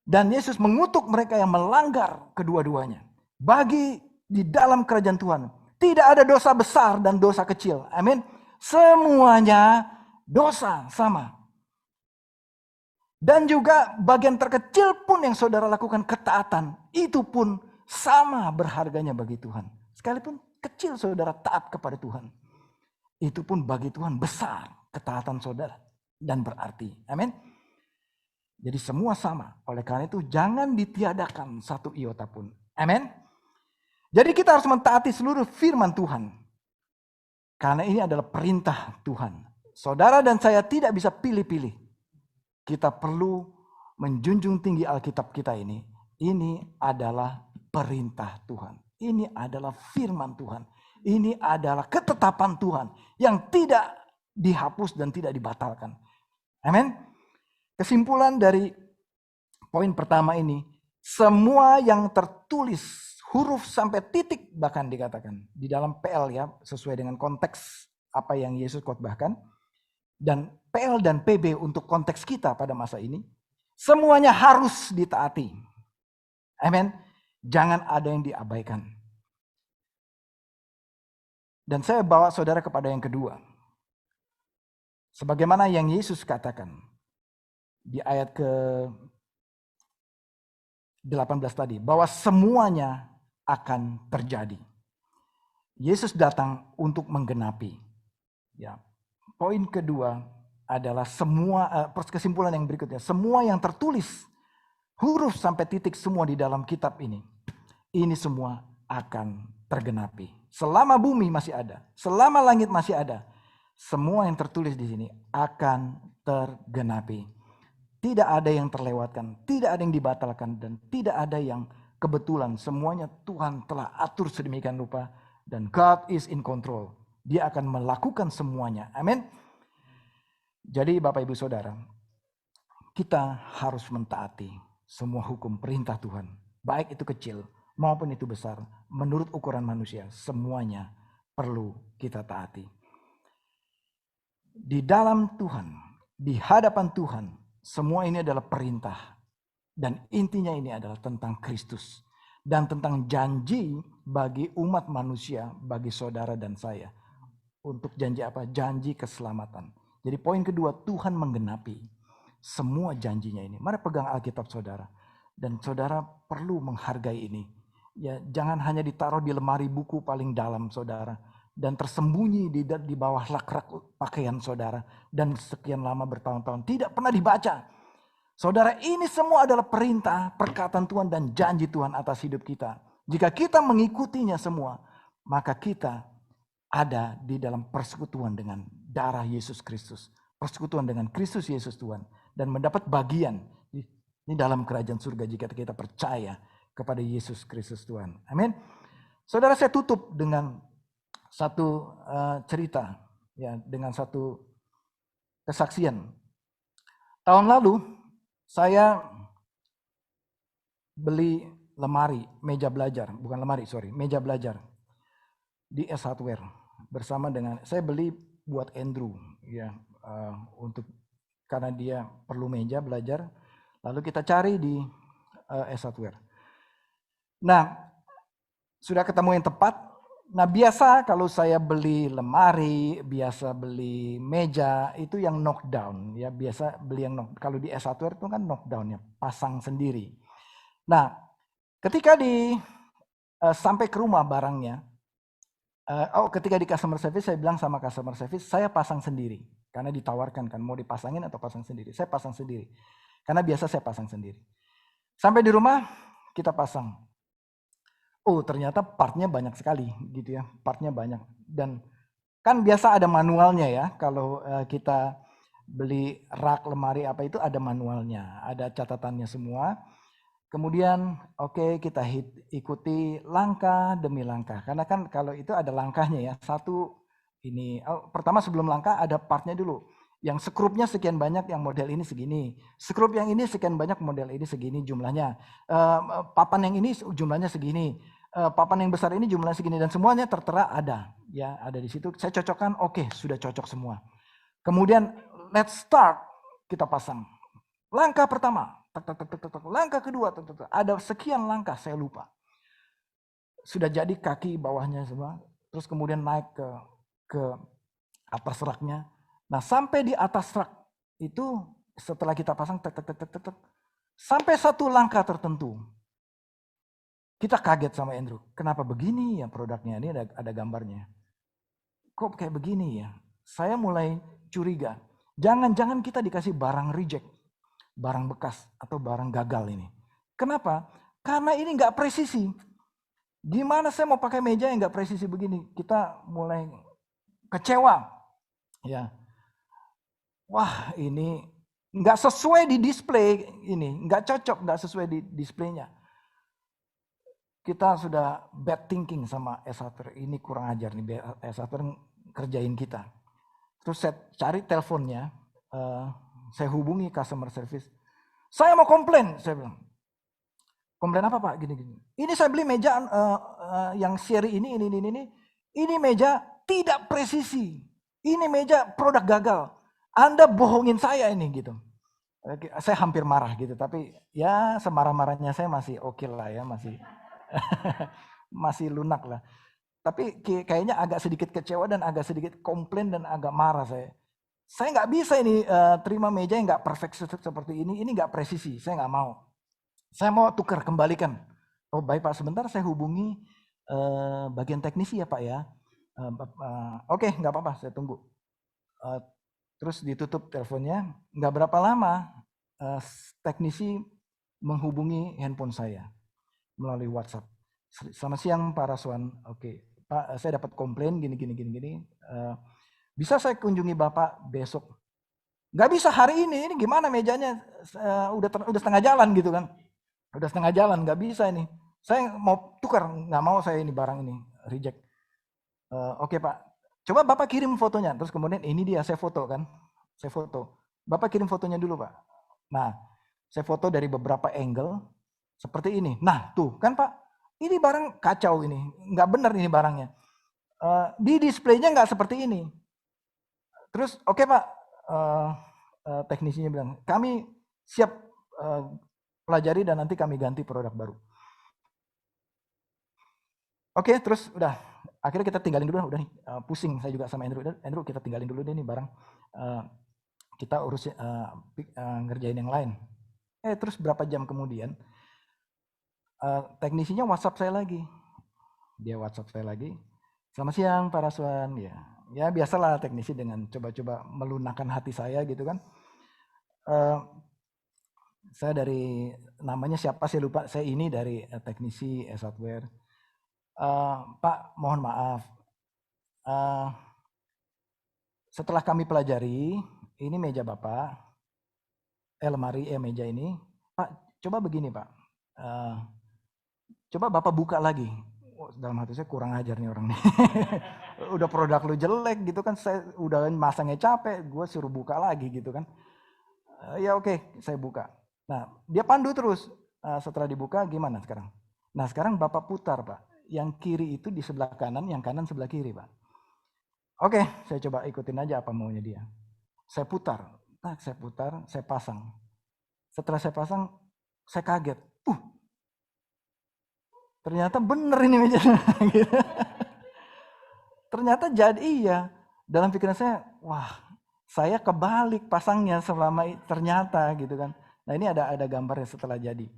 Dan Yesus mengutuk mereka yang melanggar kedua-duanya. Bagi di dalam kerajaan Tuhan, tidak ada dosa besar dan dosa kecil. Amin. Semuanya dosa sama. Dan juga bagian terkecil pun yang saudara lakukan ketaatan, itu pun sama berharganya bagi Tuhan. Sekalipun kecil saudara taat kepada Tuhan, itu pun bagi Tuhan besar ketaatan saudara dan berarti. Amin. Jadi semua sama. Oleh karena itu jangan ditiadakan satu iota pun. Amin. Jadi kita harus mentaati seluruh firman Tuhan. Karena ini adalah perintah Tuhan. Saudara dan saya tidak bisa pilih-pilih. Kita perlu menjunjung tinggi Alkitab kita ini. Ini adalah perintah Tuhan. Ini adalah firman Tuhan. Ini adalah ketetapan Tuhan yang tidak dihapus dan tidak dibatalkan. Amin. Kesimpulan dari poin pertama ini, semua yang tertulis huruf sampai titik bahkan dikatakan di dalam PL ya, sesuai dengan konteks apa yang Yesus khotbahkan, dan PL dan PB untuk konteks kita pada masa ini, semuanya harus ditaati. Amin. Jangan ada yang diabaikan. Dan saya bawa saudara kepada yang kedua. Sebagaimana yang Yesus katakan di ayat ke-18 tadi, bahwa semuanya akan terjadi. Yesus datang untuk menggenapi. Ya. Poin kedua adalah kesimpulan yang berikutnya, semua yang tertulis huruf sampai titik semua di dalam kitab ini semua akan tergenapi. Selama bumi masih ada, selama langit masih ada, semua yang tertulis di sini akan tergenapi. Tidak ada yang terlewatkan, tidak ada yang dibatalkan, dan tidak ada yang kebetulan. Semuanya Tuhan telah atur sedemikian rupa, dan God is in control. Dia akan melakukan semuanya. Amin. Jadi Bapak Ibu Saudara, kita harus mentaati semua hukum perintah Tuhan. Baik itu kecil maupun itu besar. Menurut ukuran manusia, semuanya perlu kita taati. Di dalam Tuhan, di hadapan Tuhan, semua ini adalah perintah. Dan intinya ini adalah tentang Kristus. Dan tentang janji bagi umat manusia, bagi saudara dan saya. Untuk janji apa? Janji keselamatan. Jadi poin kedua, Tuhan menggenapi semua janjinya ini. Mari pegang Alkitab saudara. Dan saudara perlu menghargai ini. Ya, jangan hanya ditaruh di lemari buku paling dalam saudara. Dan tersembunyi di bawah rak-rak pakaian saudara. Dan sekian lama bertahun-tahun tidak pernah dibaca. Saudara, ini semua adalah perintah, perkataan Tuhan dan janji Tuhan atas hidup kita. Jika kita mengikutinya semua, maka kita ada di dalam persekutuan dengan darah Yesus Kristus. Persekutuan dengan Kristus Yesus Tuhan. Dan mendapat bagian di dalam kerajaan surga jika kita percaya kepada Yesus Kristus Tuhan. Amin. Saudara, saya tutup dengan satu cerita, ya, dengan satu kesaksian. Tahun lalu saya beli meja belajar di S Hardware bersama dengan saya beli buat Andrew, ya, untuk karena dia perlu meja belajar. Lalu kita cari di S-Hardware. Nah, sudah ketemu yang tepat. Nah, biasa kalau saya beli lemari, biasa beli meja, itu yang knockdown ya, biasa beli yang kalau di S-Hardware itu kan knockdown ya, pasang sendiri. Nah, ketika sampai ke rumah barangnya, ketika di customer service saya bilang sama customer service, saya pasang sendiri karena ditawarkan kan mau dipasangin atau pasang sendiri. Saya pasang sendiri. Karena biasa saya pasang sendiri. Sampai di rumah kita pasang. Oh, ternyata partnya banyak sekali gitu ya, partnya banyak. Dan kan biasa ada manualnya ya, kalau kita beli rak, lemari apa itu ada manualnya, ada catatannya semua. Kemudian oke, kita ikuti langkah demi langkah, karena kan kalau itu ada langkahnya ya. Satu ini, pertama sebelum langkah ada partnya dulu. Yang skrupnya sekian banyak, yang model ini segini. Skrup yang ini sekian banyak, model ini segini jumlahnya. Papan yang ini jumlahnya segini. Papan yang besar ini jumlahnya segini, dan semuanya tertera ada ya, ada di situ. Saya cocokkan, oke, sudah cocok semua. Kemudian let's start, kita pasang. Langkah pertama, langkah kedua, ada sekian langkah saya lupa. Sudah jadi kaki bawahnya semua, terus kemudian naik ke atas raknya. Nah, sampai di atas rak itu setelah kita pasang sampai satu langkah tertentu. Kita kaget sama Andrew, kenapa begini ya produknya, ini ada gambarnya. Kok kayak begini ya? Saya mulai curiga, jangan-jangan kita dikasih barang reject, barang bekas atau barang gagal ini. Kenapa? Karena ini nggak presisi. Gimana saya mau pakai meja yang nggak presisi begini? Kita mulai kecewa. Ya, wah ini nggak sesuai di display ini, nggak cocok, nggak sesuai di displaynya. Kita sudah bad thinking sama S-Hardware, ini kurang ajar nih, S-Hardware kerjain kita. Terus saya cari teleponnya, saya hubungi customer service. Saya mau komplain, saya bilang. Komplain apa Pak? Gini-gini. Ini saya beli meja yang seri ini. Ini meja tidak presisi. Ini meja produk gagal. Anda bohongin saya ini gitu. Saya hampir marah gitu, tapi ya semarah-marahnya saya masih oke lah ya, masih lunak lah. Tapi kayaknya agak sedikit kecewa dan agak sedikit komplain dan agak marah saya. Saya nggak bisa ini terima meja yang nggak perfect seperti ini nggak presisi, saya nggak mau. Saya mau tukar, kembalikan. Oh baik Pak, sebentar saya hubungi bagian teknisi ya Pak ya. Oke, nggak apa-apa, saya tunggu. Terus ditutup teleponnya, nggak berapa lama teknisi menghubungi handphone saya melalui WhatsApp. Selamat siang Pak Raswan. Oke, Pak, saya dapat komplain gini. Bisa saya kunjungi Bapak besok? Nggak bisa hari ini gimana mejanya udah setengah jalan gitu kan. Udah setengah jalan, nggak bisa ini. Saya mau tukar, nggak mau saya ini barang ini, reject. Oke Pak, coba Bapak kirim fotonya. Terus kemudian ini dia, saya foto kan. Saya foto. Bapak kirim fotonya dulu Pak. Nah, saya foto dari beberapa angle, seperti ini. Nah tuh kan Pak, ini barang kacau ini, nggak benar ini barangnya. Di displaynya nggak seperti ini. Terus oke Pak, teknisinya bilang, kami siap pelajari dan nanti kami ganti produk baru. Oke, terus udah, akhirnya kita tinggalin dulu, udah nih, pusing saya juga sama Andrew kita tinggalin dulu deh nih barang, kita urus ngerjain yang lain. Terus berapa jam kemudian, teknisinya WhatsApp saya lagi. Dia WhatsApp saya lagi. Selamat siang Pak Raswan. Ya biasalah teknisi dengan coba-coba melunakkan hati saya gitu kan. Saya dari namanya siapa saya lupa. Saya ini dari teknisi S-Hardware. Pak, mohon maaf. Setelah kami pelajari, ini meja Bapak. Lemari meja ini. Pak, coba begini Pak. Coba Bapak buka lagi. Dalam hati saya kurang ajar nih orang nih. Udah produk lu jelek gitu kan, saya udah masangnya capek, gue suruh buka lagi gitu kan. Ya oke, saya buka. Nah dia pandu terus, setelah dibuka gimana sekarang? Nah sekarang Bapak putar Pak, yang kiri itu di sebelah kanan, yang kanan sebelah kiri Pak. Oke, saya coba ikutin aja apa maunya dia. Saya putar, saya pasang. Setelah saya pasang, saya kaget. Ternyata bener ini mejanya. Gitu. Ternyata jadi iya. Dalam pikiran saya, wah, saya kebalik pasangnya ternyata gitu kan. Nah ini ada gambarnya setelah jadi.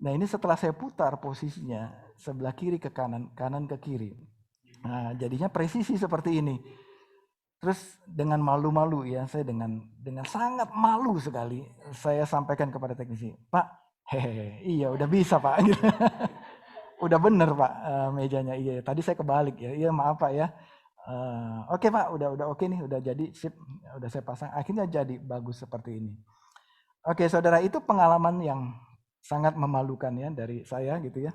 Nah ini setelah saya putar posisinya sebelah kiri ke kanan, kanan ke kiri. Nah jadinya presisi seperti ini. Terus dengan malu-malu ya, saya dengan sangat malu sekali saya sampaikan kepada teknisi, Pak, iya udah bisa Pak. Gitu. Udah bener Pak mejanya, iya tadi saya kebalik ya, iya maaf Pak ya. Oke Pak, udah oke nih, udah jadi sip, udah saya pasang, akhirnya jadi bagus seperti ini. Oke saudara, itu pengalaman yang sangat memalukan ya dari saya gitu ya.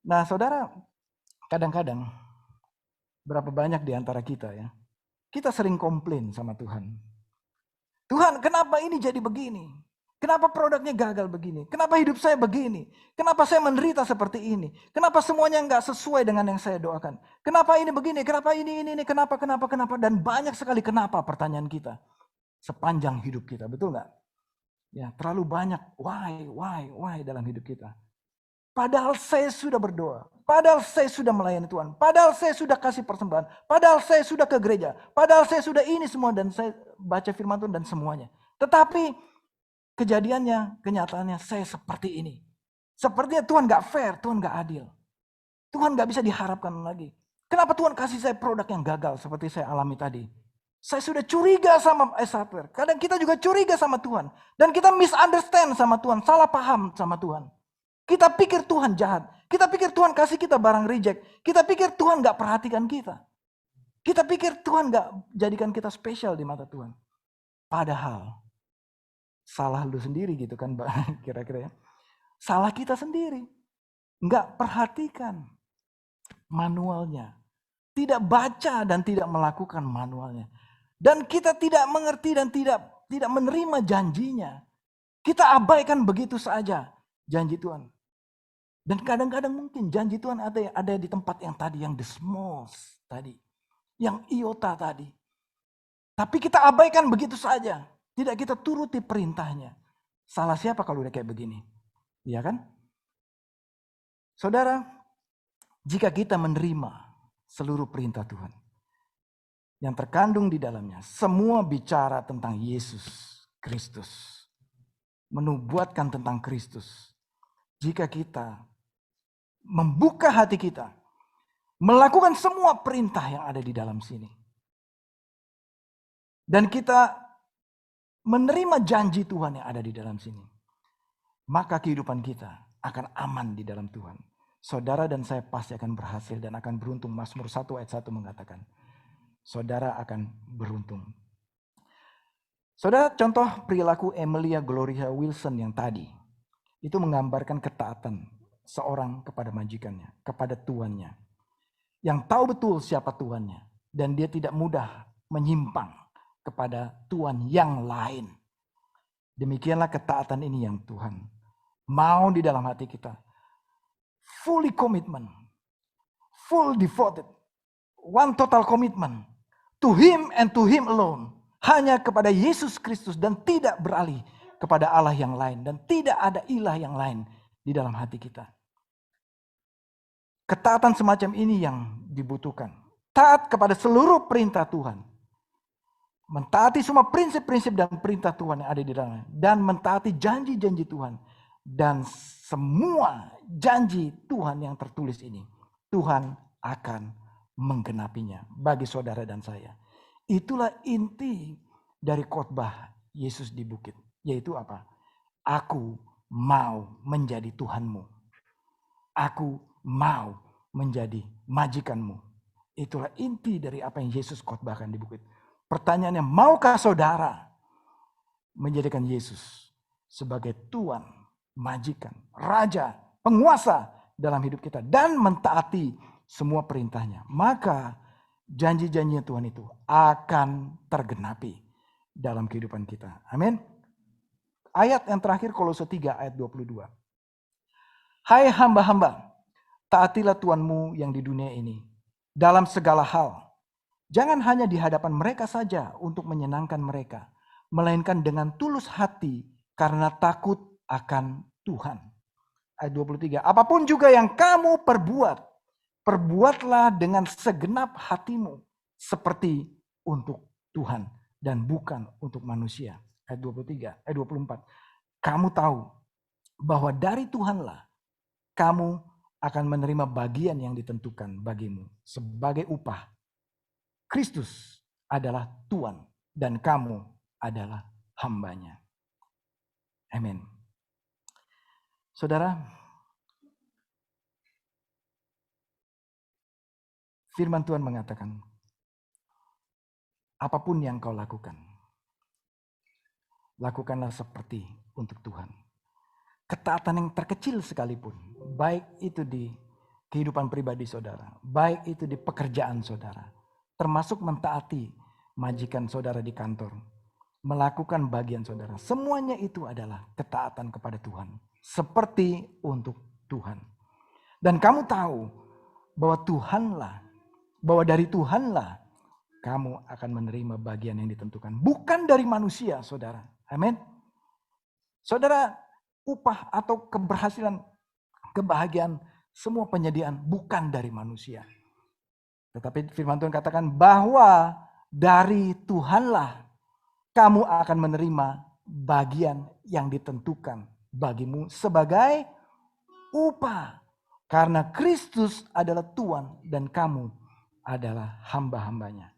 Nah saudara, kadang-kadang berapa banyak di antara kita ya, kita sering komplain sama Tuhan. Tuhan, kenapa ini jadi begini? Kenapa produknya gagal begini? Kenapa hidup saya begini? Kenapa saya menderita seperti ini? Kenapa semuanya nggak sesuai dengan yang saya doakan? Kenapa ini begini? Kenapa ini? Kenapa? Dan banyak sekali kenapa pertanyaan kita sepanjang hidup kita, betul nggak? Ya, terlalu banyak why dalam hidup kita. Padahal saya sudah berdoa, padahal saya sudah melayani Tuhan, padahal saya sudah kasih persembahan, padahal saya sudah ke gereja, padahal saya sudah ini semua dan saya baca firman Tuhan dan semuanya. Tetapi kejadiannya, kenyataannya saya seperti ini. Sepertinya Tuhan gak fair, Tuhan gak adil. Tuhan gak bisa diharapkan lagi. Kenapa Tuhan kasih saya produk yang gagal seperti saya alami tadi? Saya sudah curiga sama software. Kadang kita juga curiga sama Tuhan. Dan kita misunderstand sama Tuhan, salah paham sama Tuhan. Kita pikir Tuhan jahat. Kita pikir Tuhan kasih kita barang reject. Kita pikir Tuhan gak perhatikan kita. Kita pikir Tuhan gak jadikan kita spesial di mata Tuhan. Padahal salah lu sendiri gitu kan kira-kira ya. Salah kita sendiri. Gak perhatikan manualnya. Tidak baca dan tidak melakukan manualnya. Dan kita tidak mengerti dan tidak menerima janjinya. Kita abaikan begitu saja janji Tuhan. Dan kadang-kadang mungkin janji Tuhan ada di tempat yang tadi, yang the small tadi. Yang iota tadi. Tapi kita abaikan begitu saja. Tidak kita turuti perintahnya. Salah siapa kalau udah kayak begini? Iya kan? Saudara, jika kita menerima seluruh perintah Tuhan. Yang terkandung di dalamnya. Semua bicara tentang Yesus Kristus. Menubuatkan tentang Kristus. Jika kita membuka hati kita, melakukan semua perintah yang ada di dalam sini. Dan kita menerima janji Tuhan yang ada di dalam sini. Maka kehidupan kita akan aman di dalam Tuhan. Saudara dan saya pasti akan berhasil dan akan beruntung. Mazmur 1 ayat 1 mengatakan, saudara akan beruntung. Saudara, contoh perilaku Emilia Gloria Wilson yang tadi, itu menggambarkan ketaatan seorang kepada majikannya, kepada tuannya. Yang tahu betul siapa tuannya. Dan dia tidak mudah menyimpang kepada tuan yang lain. Demikianlah ketaatan ini yang Tuhan mau di dalam hati kita. Fully commitment. Full devoted. One total commitment. To Him and to Him alone. Hanya kepada Yesus Kristus dan tidak beralih kepada Allah yang lain. Dan tidak ada ilah yang lain di dalam hati kita. Ketaatan semacam ini yang dibutuhkan. Taat kepada seluruh perintah Tuhan. Mentaati semua prinsip-prinsip dan perintah Tuhan yang ada di dalamnya. Dan mentaati janji-janji Tuhan. Dan semua janji Tuhan yang tertulis ini. Tuhan akan menggenapinya bagi saudara dan saya. Itulah inti dari khotbah Yesus di bukit. Yaitu apa? Aku mau menjadi Tuhanmu. Aku mau menjadi majikanmu. Itulah inti dari apa yang Yesus khotbahkan di bukit. Pertanyaannya, maukah saudara menjadikan Yesus sebagai Tuhan, majikan, raja, penguasa dalam hidup kita dan mentaati semua perintahnya? Maka janji-janji Tuhan itu akan tergenapi dalam kehidupan kita. Amin. Ayat yang terakhir Kolose 3 ayat 22. Hai hamba-hamba, taatilah Tuhanmu yang di dunia ini dalam segala hal. Jangan hanya di hadapan mereka saja untuk menyenangkan mereka, melainkan dengan tulus hati karena takut akan Tuhan. Ayat 23, apapun juga yang kamu perbuat, perbuatlah dengan segenap hatimu seperti untuk Tuhan dan bukan untuk manusia. Ayat 23, ayat 24. Kamu tahu bahwa dari Tuhanlah kamu akan menerima bagian yang ditentukan bagimu sebagai upah. Kristus adalah Tuhan dan kamu adalah hambanya. Amin. Saudara, firman Tuhan mengatakan, apapun yang kau lakukan, lakukanlah seperti untuk Tuhan. Ketaatan yang terkecil sekalipun, baik itu di kehidupan pribadi saudara, baik itu di pekerjaan saudara, termasuk mentaati majikan saudara di kantor, melakukan bagian saudara, semuanya itu adalah ketaatan kepada Tuhan, seperti untuk Tuhan. Dan kamu tahu bahwa bahwa dari Tuhanlah kamu akan menerima bagian yang ditentukan, bukan dari manusia, saudara. Amin. Saudara, upah atau keberhasilan, kebahagiaan, semua penyediaan bukan dari manusia. Tetapi firman Tuhan katakan bahwa dari Tuhanlah kamu akan menerima bagian yang ditentukan bagimu sebagai upah. Karena Kristus adalah Tuhan dan kamu adalah hamba-hambanya.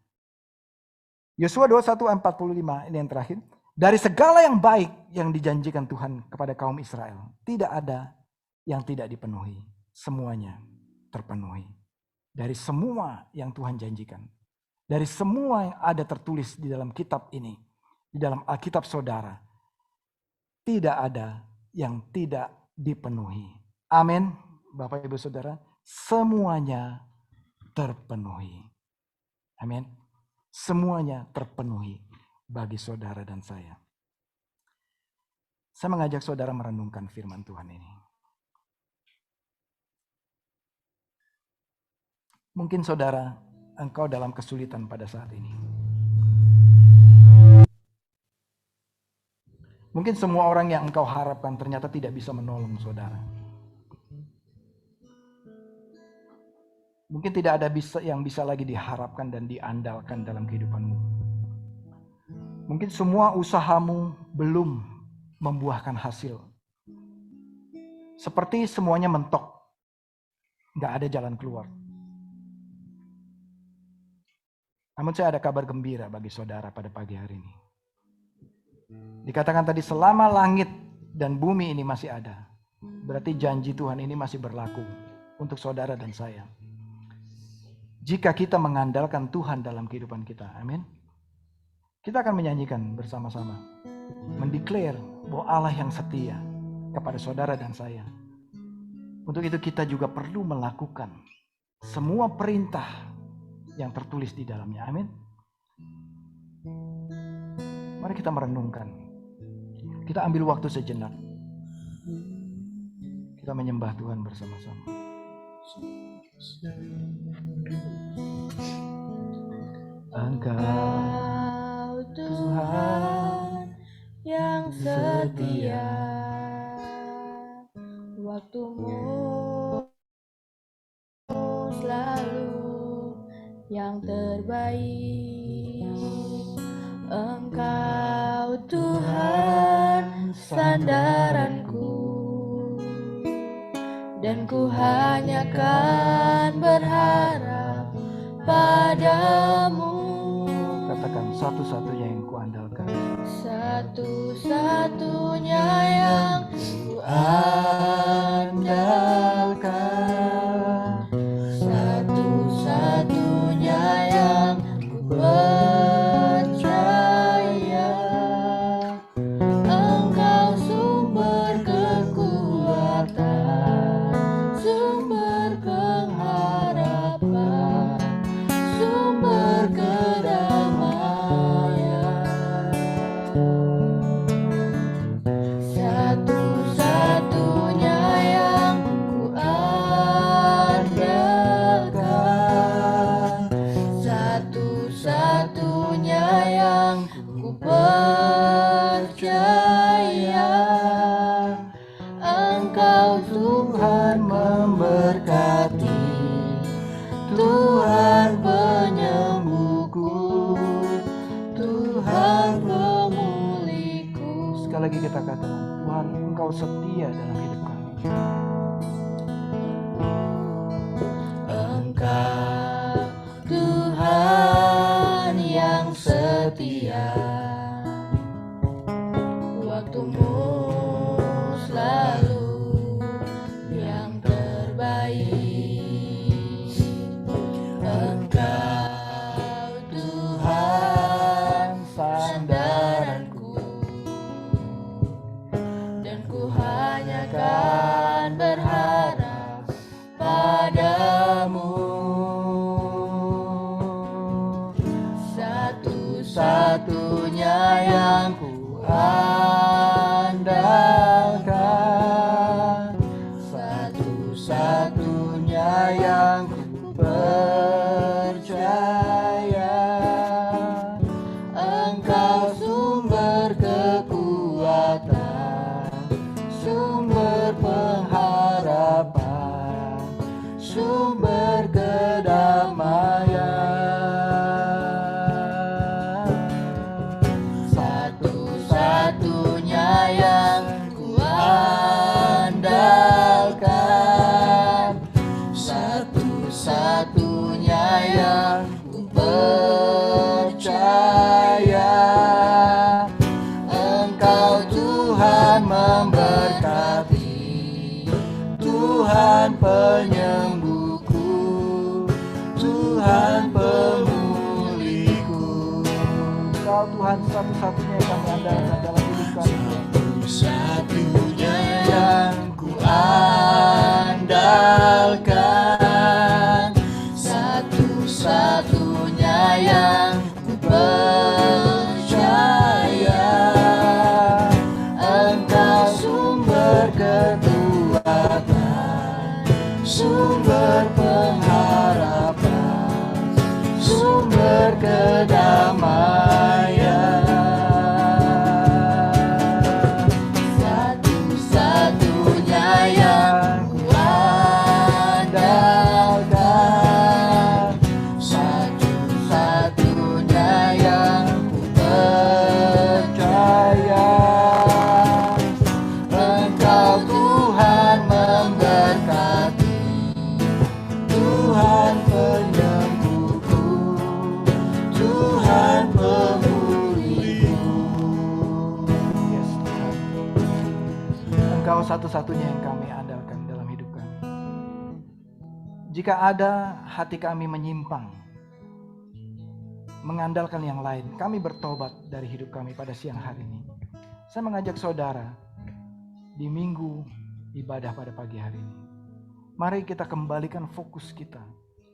Yosua 21:45 ini yang terakhir. Dari segala yang baik yang dijanjikan Tuhan kepada kaum Israel, tidak ada yang tidak dipenuhi. Semuanya terpenuhi. Dari semua yang Tuhan janjikan. Dari semua yang ada tertulis di dalam kitab ini. Di dalam Alkitab saudara. Tidak ada yang tidak dipenuhi. Amin. Bapak Ibu Saudara. Semuanya terpenuhi. Amin. Semuanya terpenuhi bagi saudara dan saya. Saya mengajak saudara merenungkan firman Tuhan ini. Mungkin saudara, engkau dalam kesulitan pada saat ini. Mungkin semua orang yang engkau harapkan ternyata tidak bisa menolong saudara. Mungkin tidak ada yang bisa lagi diharapkan dan diandalkan dalam kehidupanmu. Mungkin semua usahamu belum membuahkan hasil. Seperti semuanya mentok. Gak ada jalan keluar. Namun saya ada kabar gembira bagi saudara pada pagi hari ini. Dikatakan tadi selama langit dan bumi ini masih ada. Berarti janji Tuhan ini masih berlaku untuk saudara dan saya. Jika kita mengandalkan Tuhan dalam kehidupan kita. Amin. Kita akan menyanyikan bersama-sama. Mendeklar bahwa Allah yang setia kepada saudara dan saya. Untuk itu kita juga perlu melakukan semua perintah yang tertulis di dalamnya. Amin. Mari kita merenungkan. Kita ambil waktu sejenak. Kita menyembah Tuhan bersama-sama. Engkau Tuhan yang setia, waktumu selalu yang terbaik. Engkau Tuhan sandaranku, dan ku hanya kan berharap padamu. Katakan satu-satunya yang kuandalkan. Satu-satunya yang ku Andalkan. satu-satunya yang ku percaya. Engkau sumber kekuatan, sumber pengharapan, sumber kedamaian. Satu-satunya yang Engkau setia dalam hidup kami. Engkau Tuhan yang setia, waktumu selalu yang terbaik. Engkau Tuhan sandaranku, dan ku hanya kan berharap padamu. Satu-satunya yang ku andalkan, satu-satunya yang ku percaya. Engkau sumber kekuatan, sumber pengharapan, sumber kedamaian. Satu-satunya yang ku andalkan, satu-satunya yang ku percaya. Engkau Tuhan memberkati, Tuhan penyembuhku, Tuhan pemulihku. Engkau Tuhan satu-satunya yang kami andalkan dalam hidup kami. Satu-satunya yang ku andalkan, satu-satunya yang ku percaya. Engkau sumber kekuatan, sumber pengharapan, sumber kedamaian. Satu-satunya yang ku andalkan, satu-satunya yang ku percaya. Engkau Tuhan memberkati, Tuhan penyembuhku, Tuhan pemulihku. Yes, Tuhan. Engkau satu-satunya yang kami andalkan dalam hidup kami. Jika ada hati kami menyimpang, mengandalkan yang lain, kami bertobat dari hidup kami pada siang hari ini. Saya mengajak saudara di minggu ibadah pada pagi hari ini. Mari kita kembalikan fokus kita,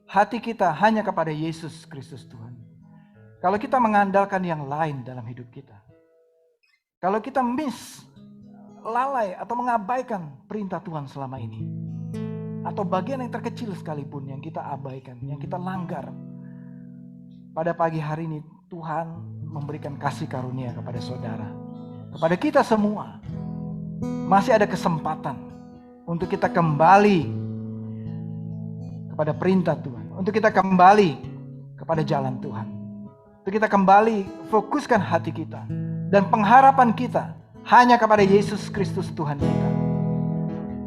hati kita hanya kepada Yesus Kristus Tuhan. Kalau kita mengandalkan yang lain dalam hidup kita, kalau kita lalai atau mengabaikan perintah Tuhan selama ini, atau bagian yang terkecil sekalipun yang kita abaikan, yang kita langgar, pada pagi hari ini Tuhan memberikan kasih karunia kepada saudara, kepada kita semua. Masih ada kesempatan untuk kita kembali kepada perintah Tuhan, untuk kita kembali kepada jalan Tuhan, untuk kita kembali fokuskan hati kita dan pengharapan kita hanya kepada Yesus Kristus Tuhan kita.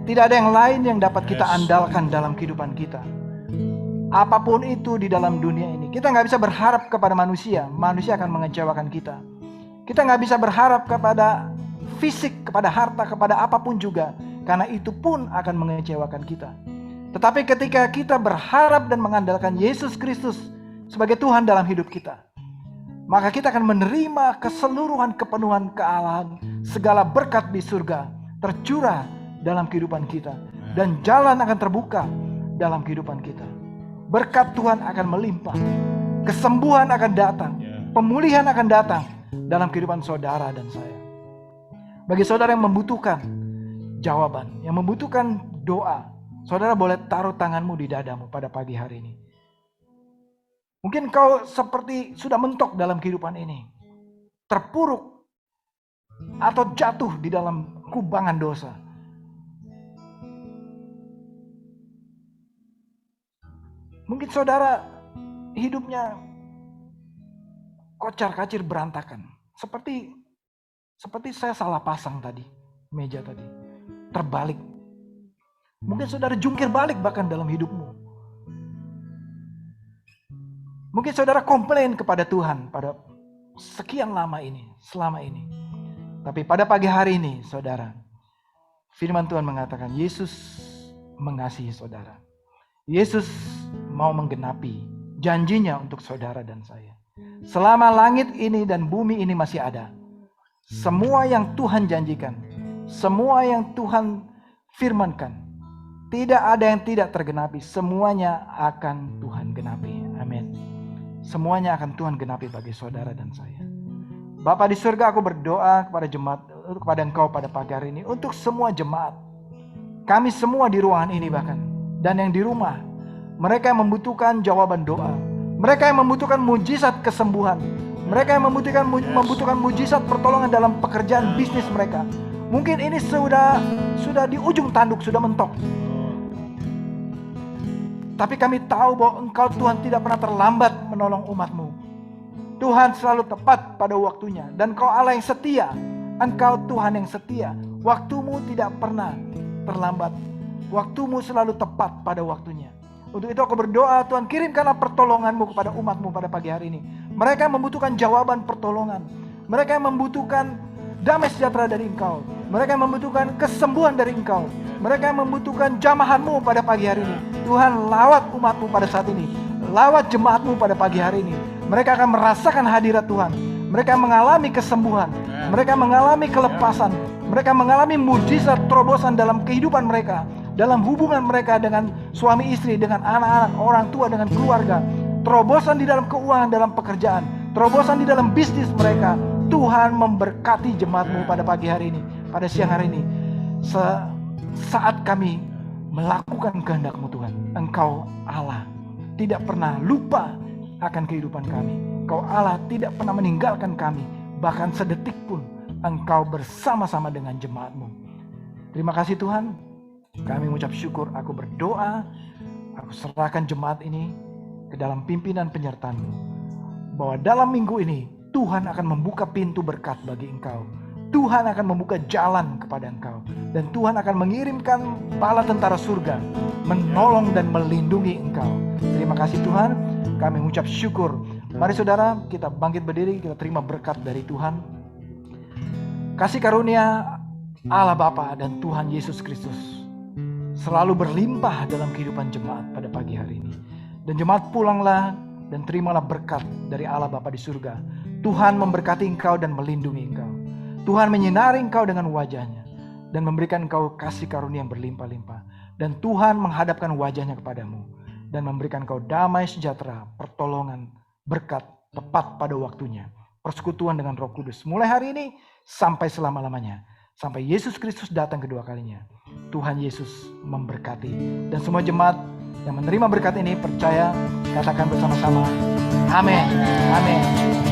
Tidak ada yang lain yang dapat kita andalkan dalam kehidupan kita. Apapun itu di dalam dunia ini, kita nggak bisa berharap kepada manusia. Manusia akan mengecewakan kita. Kita nggak bisa berharap kepada fisik, kepada harta, kepada apapun juga, karena itu pun akan mengecewakan kita. Tetapi ketika kita berharap dan mengandalkan Yesus Kristus sebagai Tuhan dalam hidup kita, maka kita akan menerima keseluruhan kepenuhan kealahan, segala berkat di surga tercurah dalam kehidupan kita, dan jalan akan terbuka dalam kehidupan kita. Berkat Tuhan akan melimpah, kesembuhan akan datang, pemulihan akan datang dalam kehidupan saudara dan saya. Bagi saudara yang membutuhkan jawaban, yang membutuhkan doa, saudara boleh taruh tanganmu di dadamu pada pagi hari ini. Mungkin kau seperti sudah mentok dalam kehidupan ini, terpuruk atau jatuh di dalam kubangan dosa. Mungkin saudara hidupnya kocar-kacir berantakan, seperti saya salah pasang tadi, meja tadi. terbalik. Mungkin saudara jungkir balik bahkan dalam hidupmu. Mungkin saudara komplain kepada Tuhan pada sekian lama ini, selama ini. Tapi pada pagi hari ini, saudara, firman Tuhan mengatakan Yesus mengasihi saudara. Yesus mau menggenapi janjinya untuk saudara dan saya. Selama langit ini dan bumi ini masih ada, semua yang Tuhan janjikan, semua yang Tuhan firmankan, tidak ada yang tidak tergenapi. Semuanya akan Tuhan genapi. Amin. Semuanya akan Tuhan genapi bagi saudara dan saya. Bapa di surga, aku berdoa kepada jemaat, kepada Engkau pada pagi hari ini, untuk semua jemaat. Kami semua di ruangan ini bahkan, dan yang di rumah, mereka yang membutuhkan jawaban doa, mereka yang membutuhkan mujizat kesembuhan, mereka yang membutuhkan mujizat pertolongan dalam pekerjaan bisnis mereka. Mungkin ini sudah di ujung tanduk, sudah mentok. Tapi kami tahu bahwa Engkau Tuhan tidak pernah terlambat menolong umat-Mu. Tuhan selalu tepat pada waktunya. Dan Engkau Allah yang setia. Engkau Tuhan yang setia. Waktu-Mu tidak pernah terlambat. Waktu-Mu selalu tepat pada waktunya. Untuk itu aku berdoa, Tuhan kirimkanlah pertolongan-Mu kepada umat-Mu pada pagi hari ini. Mereka yang membutuhkan jawaban pertolongan. Mereka yang membutuhkan damai sejahtera dari Engkau. Mereka yang membutuhkan kesembuhan dari Engkau. Mereka yang membutuhkan jamahan-Mu pada pagi hari ini. Tuhan, lawat umat-Mu pada saat ini. Lawat jemaat-Mu pada pagi hari ini. Mereka akan merasakan hadirat Tuhan. Mereka mengalami kesembuhan. Mereka mengalami kelepasan. Mereka mengalami mujizat terobosan dalam kehidupan mereka. Dalam hubungan mereka dengan suami istri, dengan anak-anak, orang tua, dengan keluarga. Terobosan di dalam keuangan, dalam pekerjaan. Terobosan di dalam bisnis mereka. Tuhan memberkati jemaat-Mu pada pagi hari ini. Pada siang hari ini. Saat kami melakukan kehendak-Mu Tuhan, Engkau Allah tidak pernah lupa akan kehidupan kami. Engkau Allah tidak pernah meninggalkan kami. Bahkan sedetik pun Engkau bersama-sama dengan jemaat-Mu. Terima kasih Tuhan. Kami mengucap syukur. Aku berdoa, aku serahkan jemaat ini ke dalam pimpinan penyertaan-Mu. Bahwa dalam minggu ini Tuhan akan membuka pintu berkat bagi Engkau. Tuhan akan membuka jalan kepada Engkau. Dan Tuhan akan mengirimkan bala tentara surga menolong dan melindungi Engkau. Terima kasih Tuhan. Kami mengucap syukur. Mari saudara, kita bangkit berdiri, kita terima berkat dari Tuhan. Kasih karunia Allah Bapa dan Tuhan Yesus Kristus selalu berlimpah dalam kehidupan jemaat pada pagi hari ini. Dan jemaat pulanglah dan terimalah berkat dari Allah Bapa di surga. Tuhan memberkati engkau dan melindungi engkau. Tuhan menyinari engkau dengan wajahnya dan memberikan engkau kasih karunia yang berlimpah-limpah. Dan Tuhan menghadapkan wajahnya kepadamu dan memberikan engkau damai sejahtera, pertolongan, berkat tepat pada waktunya. Persekutuan dengan Roh Kudus mulai hari ini sampai selama-lamanya. Sampai Yesus Kristus datang kedua kalinya. Tuhan Yesus memberkati. Dan semua jemaat yang menerima berkat ini percaya, katakan bersama-sama. Amin. Amin.